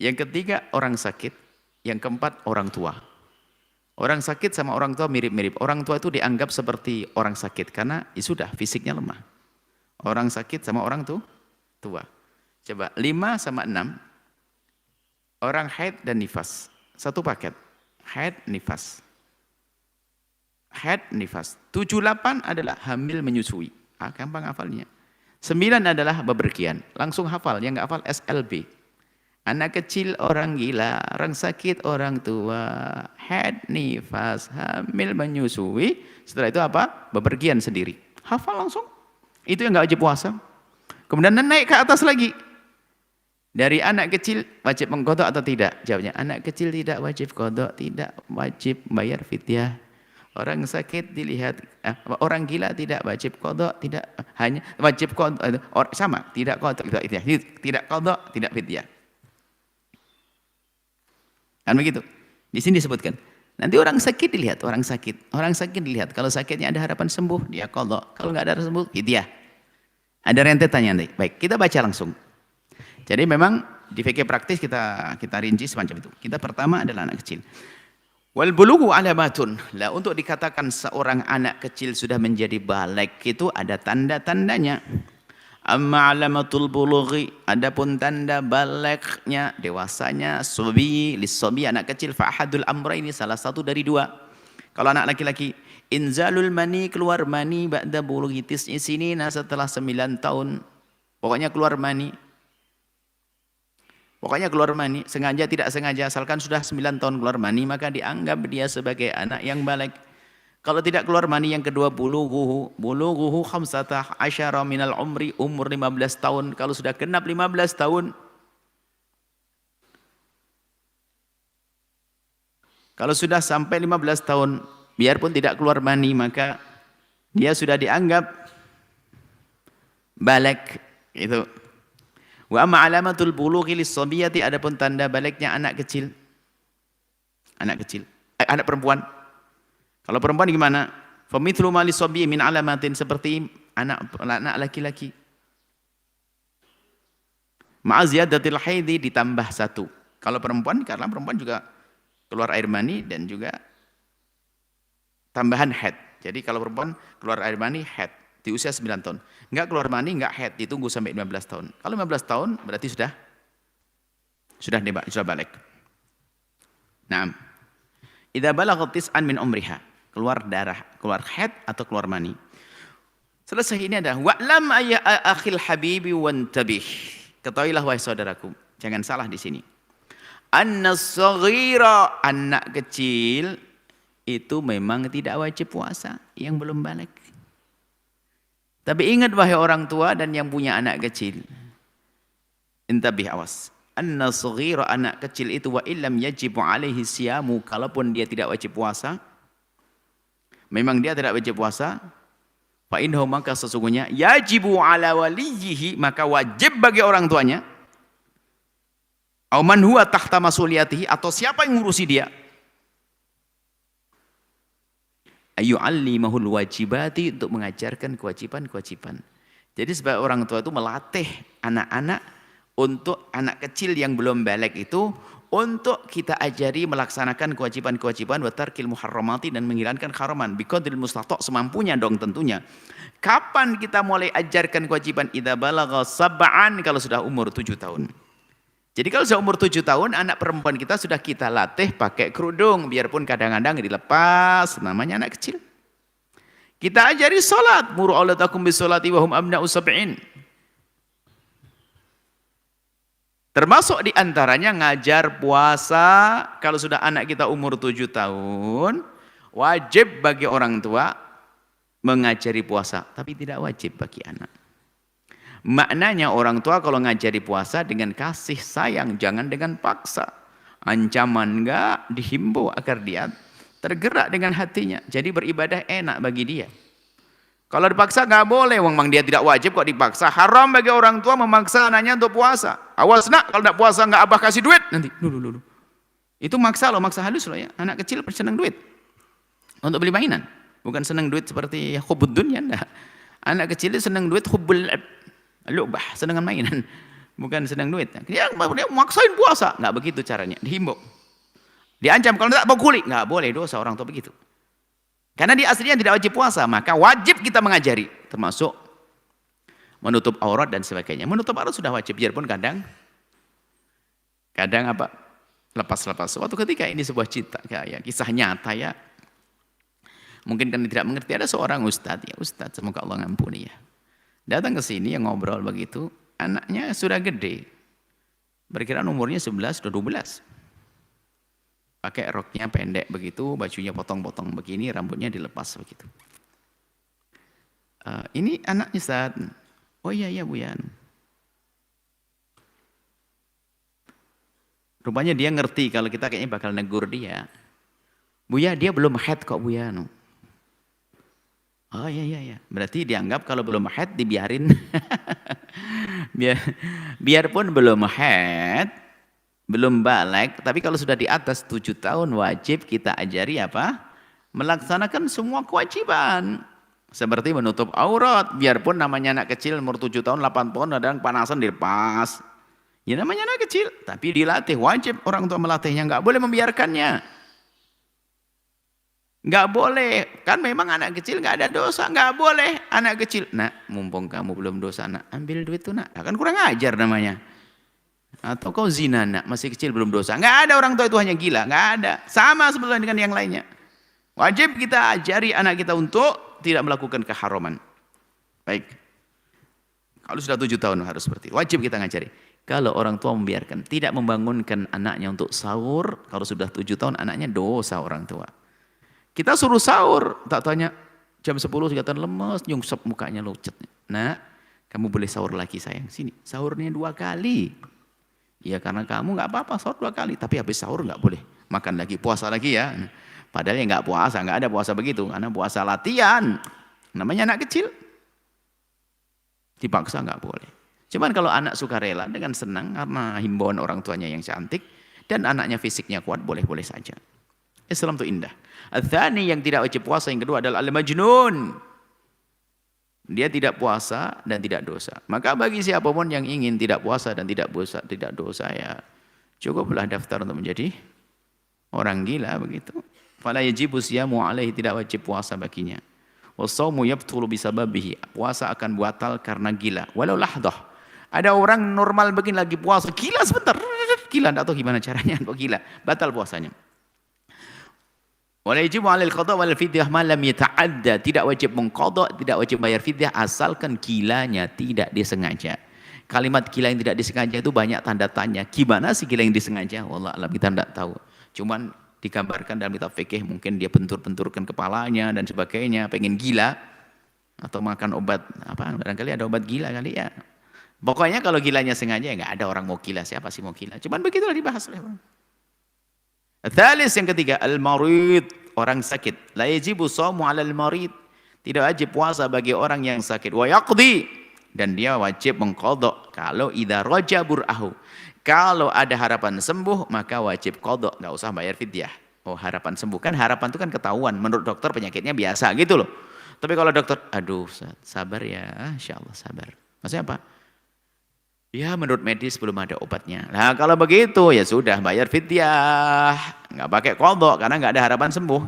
Yang ketiga orang sakit. Yang keempat orang tua. Orang sakit sama orang tua mirip-mirip. Orang tua itu dianggap seperti orang sakit karena ya sudah fisiknya lemah. Orang sakit sama orang tua. Coba 5 sama 6. Orang haid dan nifas. Satu paket. Haid, nifas. haid, nifas. 7, 8 adalah hamil menyusui. Gampang hafalnya. 9 adalah bepergian. Langsung hafal, yang nggak hafal SLB. Anak kecil, orang gila, orang sakit, orang tua, haid, nifas, hamil menyusui. Setelah itu apa? Bepergian sendiri. Hafal langsung. Itu yang nggak wajib puasa. Kemudian naik ke atas lagi. Dari anak kecil wajib mengqadha atau tidak? Jawabnya, anak kecil tidak wajib qadha, tidak wajib bayar fidyah. Orang sakit dilihat, orang gila tidak wajib qadha, tidak hanya wajib qadha, sama, tidak qadha, tidak qadha, tidak fidyah. Kan begitu? Di sini disebutkan. Nanti orang sakit dilihat, orang sakit dilihat. Kalau sakitnya ada harapan sembuh, dia qadha. Kalau nggak ada harapan sembuh, fidyah. Ada rentetannya nanti. Baik, kita baca langsung. Jadi memang di fikih praktis kita rinci semacam itu. Kita pertama adalah anak kecil. Wal bulughu alamatun. Lah untuk dikatakan seorang anak kecil sudah menjadi baligh itu ada tanda-tandanya. Amma alamatul bulughi, adapun tanda balighnya, dewasanya, sobi, lissobi anak kecil fa ahadul amraini, salah satu dari dua. Kalau anak laki-laki, inzalul mani, keluar mani ba'da bulughi tis'i sinina, setelah 9 tahun. Pokoknya keluar mani. Pokoknya keluar mani, sengaja tidak sengaja, asalkan sudah 9 tahun keluar mani, maka dianggap dia sebagai anak yang baligh. Kalau tidak keluar mani, yang kedua bulughuhu 15 minal umri, umur 15 tahun. Kalau sudah genap 15 tahun, kalau sudah sampai 15 tahun, biarpun tidak keluar mani, maka dia sudah dianggap baligh. Itu. Wa amma alamatul bulughi lis-sabiyati, adapun tanda balighnya anak kecil. Anak kecil, anak perempuan. Kalau perempuan gimana? Fa mithlu ma lis-sabiyyi min alamatin, seperti anak laki-laki. Ma ziyadatil haidhi, ditambah 1. Kalau perempuan, karena perempuan juga keluar air mani dan juga tambahan haid. Jadi kalau perempuan keluar air mani, haid di usia 9 tahun. Enggak keluar mani, enggak haid, ditunggu sampai 15 tahun. Kalau 15 tahun berarti sudah balik. Naam. Idza balaghat tis'an min umriha, keluar darah, keluar haid atau keluar mani. Selesai ini ada wa'lam ayya akhil habibi wantabih. Ketahuilah wahai saudaraku, jangan salah di sini. Annas-saghira, anak kecil itu memang tidak wajib puasa yang belum balik. Tapi ingat wahai orang tua dan yang punya anak kecil. Intabih, awas. Annas-saghira, anak kecil itu wa illam yajibu alaihi siyamu, kalaupun dia tidak wajib puasa, memang dia tidak wajib puasa, fa innahu, maka sesungguhnya yajibu ala waliyihi, maka wajib bagi orang tuanya, au man huwa tahta masuliyatihi, atau siapa yang ngurusi dia, ayyu'allimahul wajibati, untuk mengajarkan kewajiban-kewajiban. Jadi sebagai orang tua itu melatih anak-anak, untuk anak kecil yang belum balik itu, untuk kita ajari melaksanakan kewajiban-kewajiban wa tarkil muharramati, dan menghilangkan haraman biqadril mustata', semampunya dong tentunya. Kapan kita mulai ajarkan kewajiban? Idza balagha sab'an, kalau sudah umur 7 tahun. Jadi kalau sudah umur 7 tahun, anak perempuan kita sudah kita latih pakai kerudung, biarpun kadang-kadang dilepas, namanya anak kecil. Kita ajari salat, muru auladakum bisolati wa hum abna'u sab'in. Termasuk diantaranya ngajar puasa. Kalau sudah anak kita umur 7 tahun, wajib bagi orang tua mengajari puasa, tapi tidak wajib bagi anak. Maknanya orang tua kalau ngajari puasa dengan kasih sayang, jangan dengan paksa. Ancaman enggak, dihimbau agar dia tergerak dengan hatinya. Jadi beribadah enak bagi dia. Kalau dipaksa enggak boleh, memang dia tidak wajib kok dipaksa. Haram bagi orang tua memaksa anaknya untuk puasa. Awas nak, kalau enggak puasa enggak abah kasih duit nanti. Dulu. Itu maksa loh, maksa halus loh ya. Anak kecil senang duit untuk beli mainan. Bukan senang duit seperti hubbud dunya, enggak. Anak kecil itu senang duit hubbul lubah, senangan mainan, bukan senang duit. Dia maksain puasa, nggak begitu caranya. Dihimbau, diancam kalau tidak pukuli, nggak boleh, dosa orang tua begitu. Karena dia aslinya tidak wajib puasa, maka wajib kita mengajari, termasuk menutup aurat dan sebagainya. Menutup aurat sudah wajib, biarpun kadang lepas-lepas. Suatu ketika ini sebuah cerita, ya, kisah nyata ya. Mungkin kan tidak mengerti, ada seorang ustadz, ya ustadz semoga Allah ngampuni ya. Datang ke sini yang ngobrol begitu, anaknya sudah gede. Berkiraan umurnya 11 atau 12. Pakai roknya pendek begitu, bajunya potong-potong begini, rambutnya dilepas begitu. Ini anaknya Ustaz. Oh iya Buyan. Rupanya dia ngerti kalau kita kayaknya bakal negur dia. Buya, dia belum haid kok Buya. Oh iya. Berarti dianggap kalau belum haid dibiarin. Biarpun belum haid, belum balik, tapi kalau sudah di atas 7 tahun wajib kita ajari apa? Melaksanakan semua kewajiban. Seperti menutup aurat, biarpun namanya anak kecil umur 7 tahun, 8 tahun, kadang panasan dilepas. Ya namanya anak kecil, tapi dilatih, wajib orang tua melatihnya, nggak boleh membiarkannya. Nggak boleh, kan memang anak kecil nggak ada dosa, nggak boleh anak kecil. Nak, mumpung kamu belum dosa nak, ambil duit tuh nak, kan kurang ajar namanya. Atau kau zina nak, masih kecil belum dosa. Nggak ada orang tua itu hanya gila, nggak ada. Sama sebetulnya dengan yang lainnya. Wajib kita ajari anak kita untuk tidak melakukan keharaman. Baik. Kalau sudah 7 tahun harus seperti itu. Wajib kita ngajari. Kalau orang tua membiarkan, tidak membangunkan anaknya untuk sahur, kalau sudah 7 tahun anaknya dosa orang tua. Kita suruh sahur, tak tanya jam 10 kelihatan lemes, nyungsep mukanya lucet. Nah, kamu boleh sahur lagi sayang, sini. Sahurnya 2 kali. Ya karena kamu nggak apa-apa sahur 2 kali, tapi habis sahur nggak boleh makan lagi, puasa lagi ya. Padahal ya nggak puasa, nggak ada puasa begitu, karena puasa latihan. Namanya anak kecil, dipaksa nggak boleh. Cuman kalau anak suka rela dengan senang karena himbauan orang tuanya yang cantik dan anaknya fisiknya kuat, boleh-boleh saja. Islam itu indah. Al-thani yang tidak wajib puasa yang kedua adalah al-majnun. Dia tidak puasa dan tidak dosa. Maka bagi siapapun yang ingin tidak puasa dan tidak dosa ya cukuplah daftar untuk menjadi orang gila begitu. Fala yajibu siyamu alaihi, tidak wajib puasa baginya. Wasaumu yabtulu bisababihi, puasa akan batal karena gila. Walau lahdah. Ada orang normal begini lagi puasa, gila sebentar. Gila, enggak tahu gimana caranya kok gila, batal puasanya. Wala yajibu 'alal qada' wal fidyah ma lam yata'adda, tidak wajib mengqadha, tidak wajib bayar fidyah asalkan gilanya tidak disengaja. Kalimat gila yang tidak disengaja itu banyak tanda tanya. Gimana sih gila yang disengaja? Wallah alam, kita tidak tahu. Cuman digambarkan dalam kitab fikih, mungkin dia bentur-benturkan kepalanya dan sebagainya, pengen gila atau makan obat apa? Barangkali ada obat gila kali ya. Pokoknya kalau gilanya sengaja ya nggak ada orang mau gila, siapa sih mau gila? Cuman begitulah dibahas oleh orang. Tsalis yang ketiga, al-marid, orang sakit. La yajibu shaumu 'alal marid. Tidak wajib puasa bagi orang yang sakit. Wa yaqdi, dan dia wajib mengqadha kalau idza raja bur'ahu. Kalau ada harapan sembuh maka wajib qadha, enggak usah bayar fidyah. Oh, harapan sembuh. Kan harapan itu kan ketahuan, menurut dokter penyakitnya biasa gitu loh. Tapi kalau dokter, aduh sabar ya, insyaallah sabar. Maksudnya apa? Ya menurut medis belum ada obatnya. Nah kalau begitu ya sudah bayar fidyah, nggak pakai qadha karena nggak ada harapan sembuh.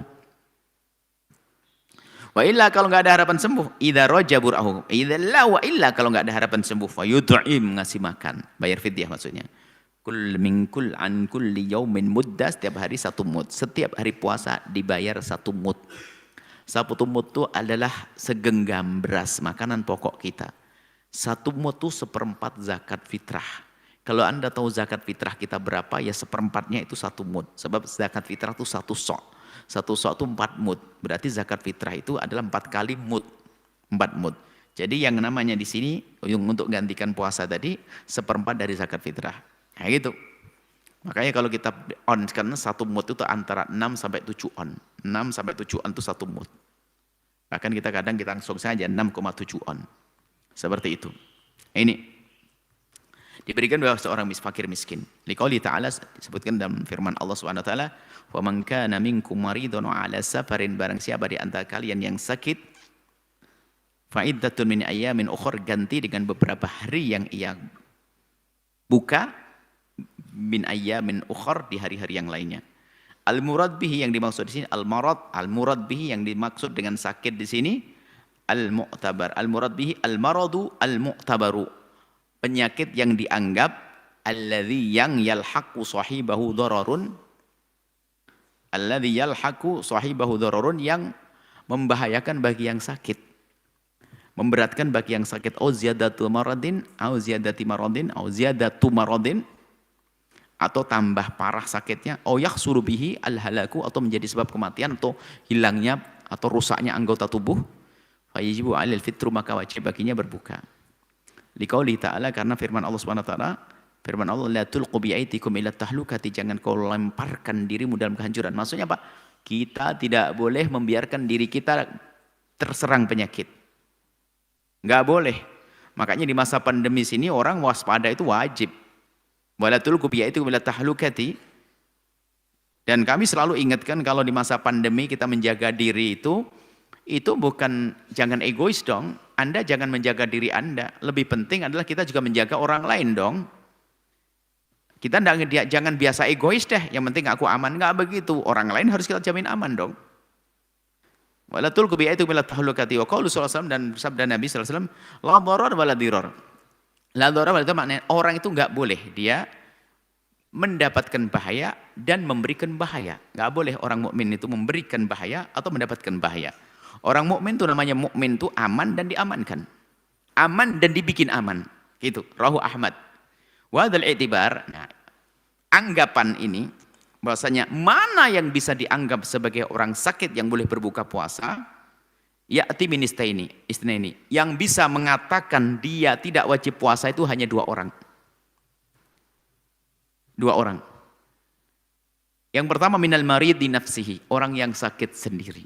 Wa illa kalau nggak ada harapan sembuh, idza raja bur'ahu, idza la wa illa kalau nggak ada harapan sembuh, fa yut'im, ngasih makan, bayar fidyah maksudnya. Kul min kul an kulli yaumin muddah, setiap hari 1 mud. Setiap hari puasa dibayar 1 mud. 1 mud itu adalah segenggam beras, makanan pokok kita. 1 mud itu 1/4 zakat fitrah. Kalau Anda tahu zakat fitrah kita berapa, ya 1/4-nya itu 1 mud. Sebab zakat fitrah itu 1 sok. 1 sok itu 4 mud. Berarti zakat fitrah itu adalah 4 kali mud. 4 mud. Jadi yang namanya di sini, untuk gantikan puasa tadi, 1/4 dari zakat fitrah. Nah gitu. Makanya kalau kita on, karena 1 mud itu antara 6 sampai 7 on. 6 sampai 7 on itu 1 mud. Bahkan kita kadang kita langsung saja 6,7 on. Seperti itu. Ini diberikan oleh seorang fakir miskin. Liqauli ta'ala, disebutkan dalam firman Allah Subhanahu wa taala, "Wa man kana minkum maridun 'ala safarin", barang siapa di antara kalian yang sakit, fa iddatun min ayyamin ukhra, ganti dengan beberapa hari yang ia buka, min ayyamin ukhra, di hari-hari yang lainnya. Al-murad bihi, yang dimaksud di sini al-marad, al-murad bihi yang dimaksud dengan sakit di sini al-mu'tabar. Al-murad bihi al-maradu al-mu'tabaru, penyakit yang dianggap alladzi yang yalhaqu sahibahu dararun, alladzi yalhaqu sahibahu dararun, yang membahayakan bagi yang sakit. Memberatkan bagi yang sakit. Au ziyadatu maradin, au ziyadati maradin, au ziyadatu maradin. Atau tambah parah sakitnya. Au yakhsuru bihi al-halaku, atau menjadi sebab kematian atau hilangnya atau rusaknya anggota tubuh. Fayajibu 'alal fitru, maka wajib baginya berbuka. Liqauli ta'ala, karena firman Allah Subhanahu wa taala, firman Allah, la tulqu bi'aitikum ila tahlukati, jangan kau lemparkan dirimu dalam kehancuran. Maksudnya apa? Kita tidak boleh membiarkan diri kita terserang penyakit. Enggak boleh. Makanya di masa pandemi sini orang waspada itu wajib. Wala tulqu bi'aitikum ila tahlukati. Dan kami selalu ingatkan kalau di masa pandemi kita menjaga diri itu bukan, jangan egois dong. Anda jangan menjaga diri Anda. Lebih penting adalah kita juga menjaga orang lain dong. Kita jangan biasa egois deh. Yang penting aku aman. Nggak begitu. Orang lain harus kita jamin aman dong. Wala tulqu bi'aitikum ila tahlukati. Wa qaulu sallallahu alaihi wasallam, dan sabda Nabi sallallahu alaihi wasallam, la dharar wala dirar. La dharar itu maknanya orang itu nggak boleh dia mendapatkan bahaya dan memberikan bahaya. Nggak boleh orang mukmin itu memberikan bahaya atau mendapatkan bahaya. Orang mukmin itu namanya mukmin itu aman dan diamankan. Aman dan dibikin aman. Gitu. Rahu Ahmad. Wadal i'tibar. Nah, anggapan ini bahwasanya mana yang bisa dianggap sebagai orang sakit yang boleh berbuka puasa? Ya'ti min isnaini. Yang bisa mengatakan dia tidak wajib puasa itu hanya 2 orang. 2 orang. Yang pertama minal marid di nafsihi, orang yang sakit sendiri.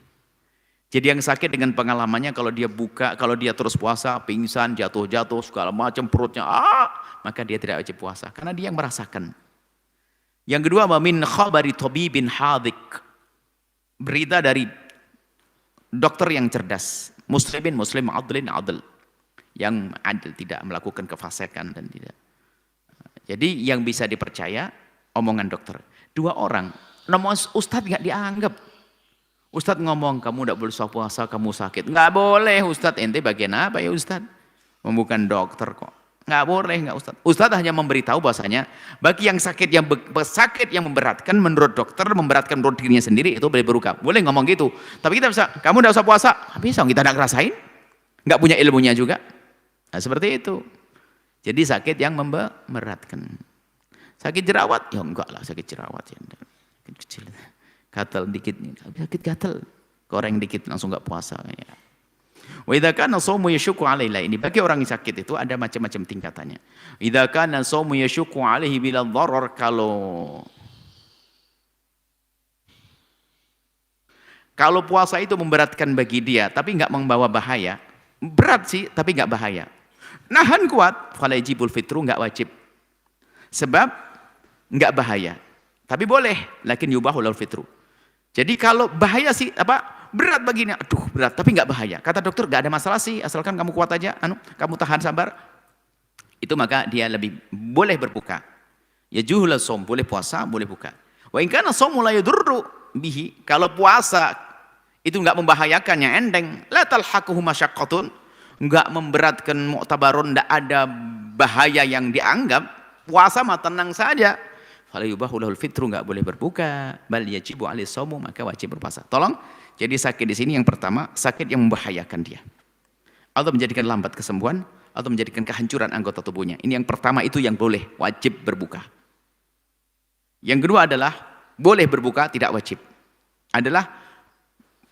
Jadi yang sakit dengan pengalamannya kalau dia buka, kalau dia terus puasa, pingsan, jatuh-jatuh, segala macam perutnya, maka dia tidak wajib puasa karena dia yang merasakan. Yang kedua, min khabari tabibin hadik. Berita dari dokter yang cerdas, muslim adlin adl, yang adil, tidak melakukan kefasikan dan tidak. Jadi yang bisa dipercaya omongan dokter. 2 orang, nama ustadz nggak dianggap. Ustadz ngomong kamu tidak boleh puasa, kamu sakit. Nggak boleh ustadz, ente bagian apa ya ustadz? Bukan dokter kok. Nggak boleh, nggak ustadz. Ustadz hanya memberitahu bahasanya bagi yang sakit yang memberatkan menurut dokter, memberatkan menurut dirinya sendiri itu boleh berbuka. Boleh ngomong gitu. Tapi kita bisa, kamu tidak usah puasa. Bisa, kita tidak ngerasain. Nggak punya ilmunya juga. Nah, seperti itu. Jadi sakit yang memberatkan. Sakit jerawat? Ya enggak lah, sakit jerawat ya. Kecil. Gatal dikit nih. Sakit gatal. Goreng dikit langsung enggak puasa ya. Wa idza kana shaumu yashukku alaihi, ini bagi orang yang sakit itu ada macam-macam tingkatannya. Idza kana shaumu yashukku alaihi bila dharar, kalau puasa itu memberatkan bagi dia tapi enggak membawa bahaya. Berat sih tapi enggak bahaya. Nahan kuat, fala yajibul fitru, enggak wajib. Sebab enggak bahaya. Tapi boleh, lakin yubahul fitru. Jadi kalau bahaya sih berat baginya, aduh berat tapi enggak bahaya. Kata dokter enggak ada masalah sih, asalkan kamu kuat aja, kamu tahan sabar. Itu maka dia lebih boleh berbuka. Ya juhul shaum, boleh puasa, boleh buka. Wa in kana shaumu la yadurru bihi, kalau puasa itu enggak membahayakannya, enteng, la talhaquhu masyaqqatun, enggak memberatkan mu'tabarun, enggak ada bahaya yang dianggap, puasa mah tenang saja. Fala yubahu lahul fitru, enggak boleh berbuka, bal yajibu alaihi shaumu, maka wajib berpuasa. Tolong, jadi sakit di sini yang pertama, sakit yang membahayakan dia. Atau menjadikan lambat kesembuhan, atau menjadikan kehancuran anggota tubuhnya. Ini yang pertama, itu yang boleh, wajib berbuka. Yang kedua adalah, boleh berbuka, tidak wajib. Adalah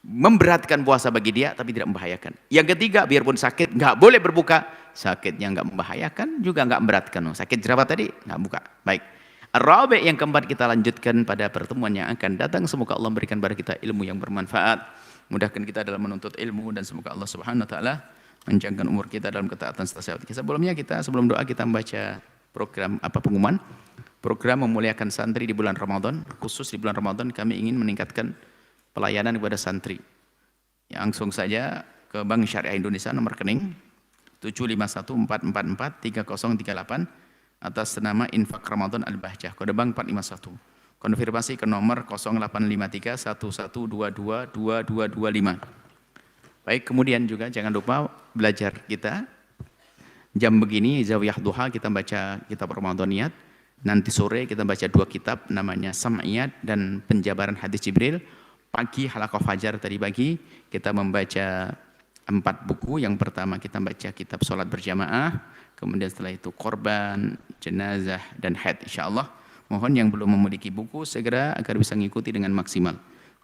memberatkan puasa bagi dia, tapi tidak membahayakan. Yang ketiga, biarpun sakit, enggak boleh berbuka. Sakitnya enggak membahayakan, juga enggak memberatkan. Sakit jerawat tadi, enggak buka. Baik. Ar-Rabi' yang keempat kita lanjutkan pada pertemuan yang akan datang. Semoga Allah berikan kepada kita ilmu yang bermanfaat. Mudahkan kita dalam menuntut ilmu, dan semoga Allah Subhanahu wa taala menjangkan umur kita dalam ketaatan serta syahwat. Sebelum doa kita membaca pengumuman program memuliakan santri di bulan Ramadan. Khusus di bulan Ramadan kami ingin meningkatkan pelayanan kepada santri. Langsung saja ke Bank Syariah Indonesia, nomor rekening 751444338 atas nama Infak Ramadan Al-Bahjah, kode bank 451. Konfirmasi ke nomor 085311222225. Baik, kemudian juga jangan lupa belajar kita. Jam begini Zawiyah Duha kita baca kitab Ramadaniyat. Nanti sore kita baca 2 kitab, namanya Sam'iyat dan Penjabaran Hadis Jibril. pagi halaqah fajar tadi pagi kita membaca 4 buku. Yang pertama kita baca kitab sholat berjamaah, kemudian setelah itu korban, jenazah, dan haid insyaallah. Mohon yang belum memiliki buku segera agar bisa mengikuti dengan maksimal.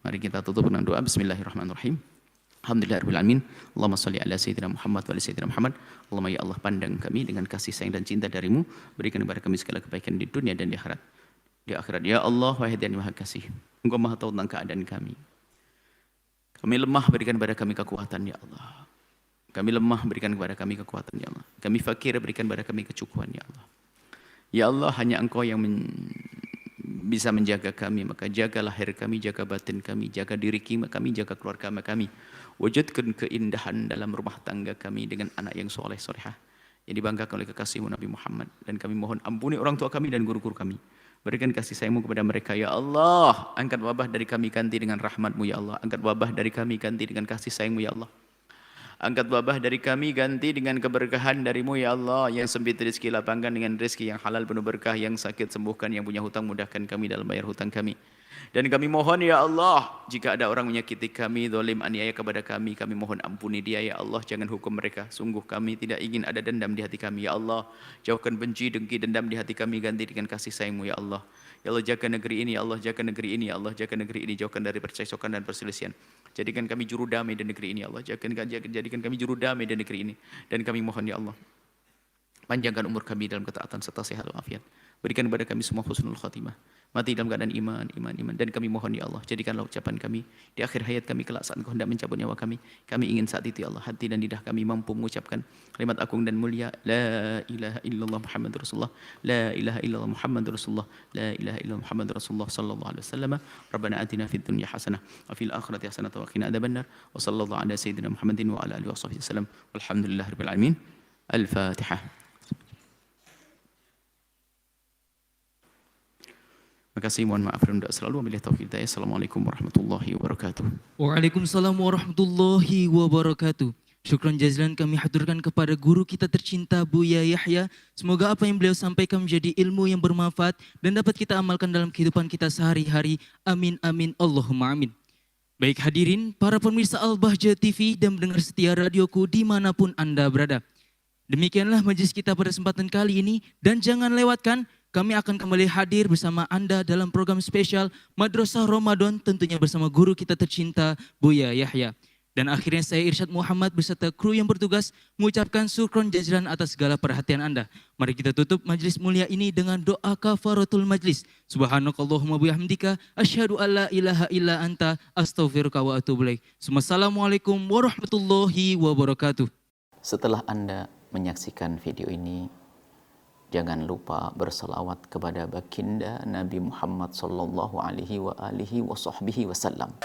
Mari kita tutup dengan doa. Bismillahirrahmanirrahim. Alhamdulillahirrahmanirrahim. Allahumma salli ala Sayyidina Muhammad wa ala Sayyidina Muhammad. Allahumma ya Allah, pandang kami dengan kasih sayang dan cinta darimu. Berikan kepada kami segala kebaikan di dunia dan di akhirat. Ya Allah, wahai yang maha kasih, Engkau maha tahu tentang keadaan kami. Kami lemah, berikan kepada kami kekuatan ya Allah. Kami lemah, berikan kepada kami kekuatan ya Allah. Kami fakir, berikan kepada kami kecukupan ya Allah. Ya Allah, hanya Engkau yang bisa menjaga kami, maka jaga lahir kami, jaga batin kami, jaga diri kami, jaga keluarga kami. Wujudkan keindahan dalam rumah tangga kami dengan anak yang soleh solehah yang dibanggakan oleh kekasihmu Nabi Muhammad. Dan kami mohon ampuni orang tua kami dan guru-guru kami. Berikan kasih sayangmu kepada mereka ya Allah. Angkat wabah dari kami, ganti dengan rahmatmu ya Allah. Angkat wabah dari kami, ganti dengan kasih sayangmu ya Allah. Angkat wabah dari kami, ganti dengan keberkahan darimu ya Allah. Yang sempit rezeki, lapangkan dengan rezeki yang halal penuh berkah. Yang sakit sembuhkan, yang punya hutang mudahkan kami dalam bayar hutang kami. Dan kami mohon ya Allah, jika ada orang menyakiti kami, zalim, aniaya kepada kami mohon ampuni dia ya Allah. Jangan hukum mereka. Sungguh kami tidak ingin ada dendam di hati kami ya Allah. Jauhkan benci, dengki, dendam di hati kami, ganti dengan kasih sayangmu ya Allah. Ya Allah, jaga negeri ini ya Allah, jaga negeri ini ya Allah, jaga negeri ini, jauhkan dari percekcokan dan perselisihan. Jadikan kami juru damai di negeri ini ya Allah. Jadikan kami juru damai di negeri ini. Dan kami mohon ya Allah, panjangkan umur kami dalam ketaatan serta sehat walafiat. Berikan kepada kami semua husnul khatimah. Mati dalam keadaan iman. Dan kami mohon ya Allah, jadikanlah ucapan kami di akhir hayat kami kelak saat Engkau hendak mencabut nyawa kami. Kami ingin saat itu ya Allah, hati dan lidah kami mampu mengucapkan kalimat agung dan mulia, La ilaha illallah Muhammadur Rasulullah, La ilaha illallah Muhammadur Rasulullah, La ilaha illallah Muhammadur Rasulullah sallallahu alaihi wasallam. Rabbana atina fid dunya hasanah wa fil akhirati hasanah wa qina adzabannar. Wa sallallahu ala sayyidina Muhammadin wa ala alihi washabbihi wasallam. Walhamdulillahirabbil alamin. Al-Fatihah. Terima kasih, mohon maaf dan doa selalu. Wabillahi taufiq hidayah. Assalamualaikum warahmatullahi wabarakatuh. Waalaikumsalam warahmatullahi wabarakatuh. Syukran jazilan kami haturkan kepada guru kita tercinta Buya Yahya. Semoga apa yang beliau sampaikan menjadi ilmu yang bermanfaat dan dapat kita amalkan dalam kehidupan kita sehari-hari. Amin amin Allahumma amin. Baik hadirin, para pemirsa Al-Bahjah TV dan mendengar setia radioku dimanapun Anda berada. Demikianlah majelis kita pada kesempatan kali ini, dan jangan lewatkan, kami akan kembali hadir bersama Anda dalam program spesial Madrasah Ramadan, tentunya bersama guru kita tercinta Buya Yahya. Dan akhirnya saya Irsyad Muhammad beserta kru yang bertugas mengucapkan syukron jazilan atas segala perhatian Anda. Mari kita tutup majelis mulia ini dengan doa kafaratul majlis. Subhanakallahumma bihamdika asyhadu alla ilaha illa anta astaghfiruka wa atubu ilaik. Wassalamualaikum warahmatullahi wabarakatuh. Setelah Anda menyaksikan video ini, jangan lupa berselawat kepada baginda Nabi Muhammad sallallahu alaihi wa alihi wasallam.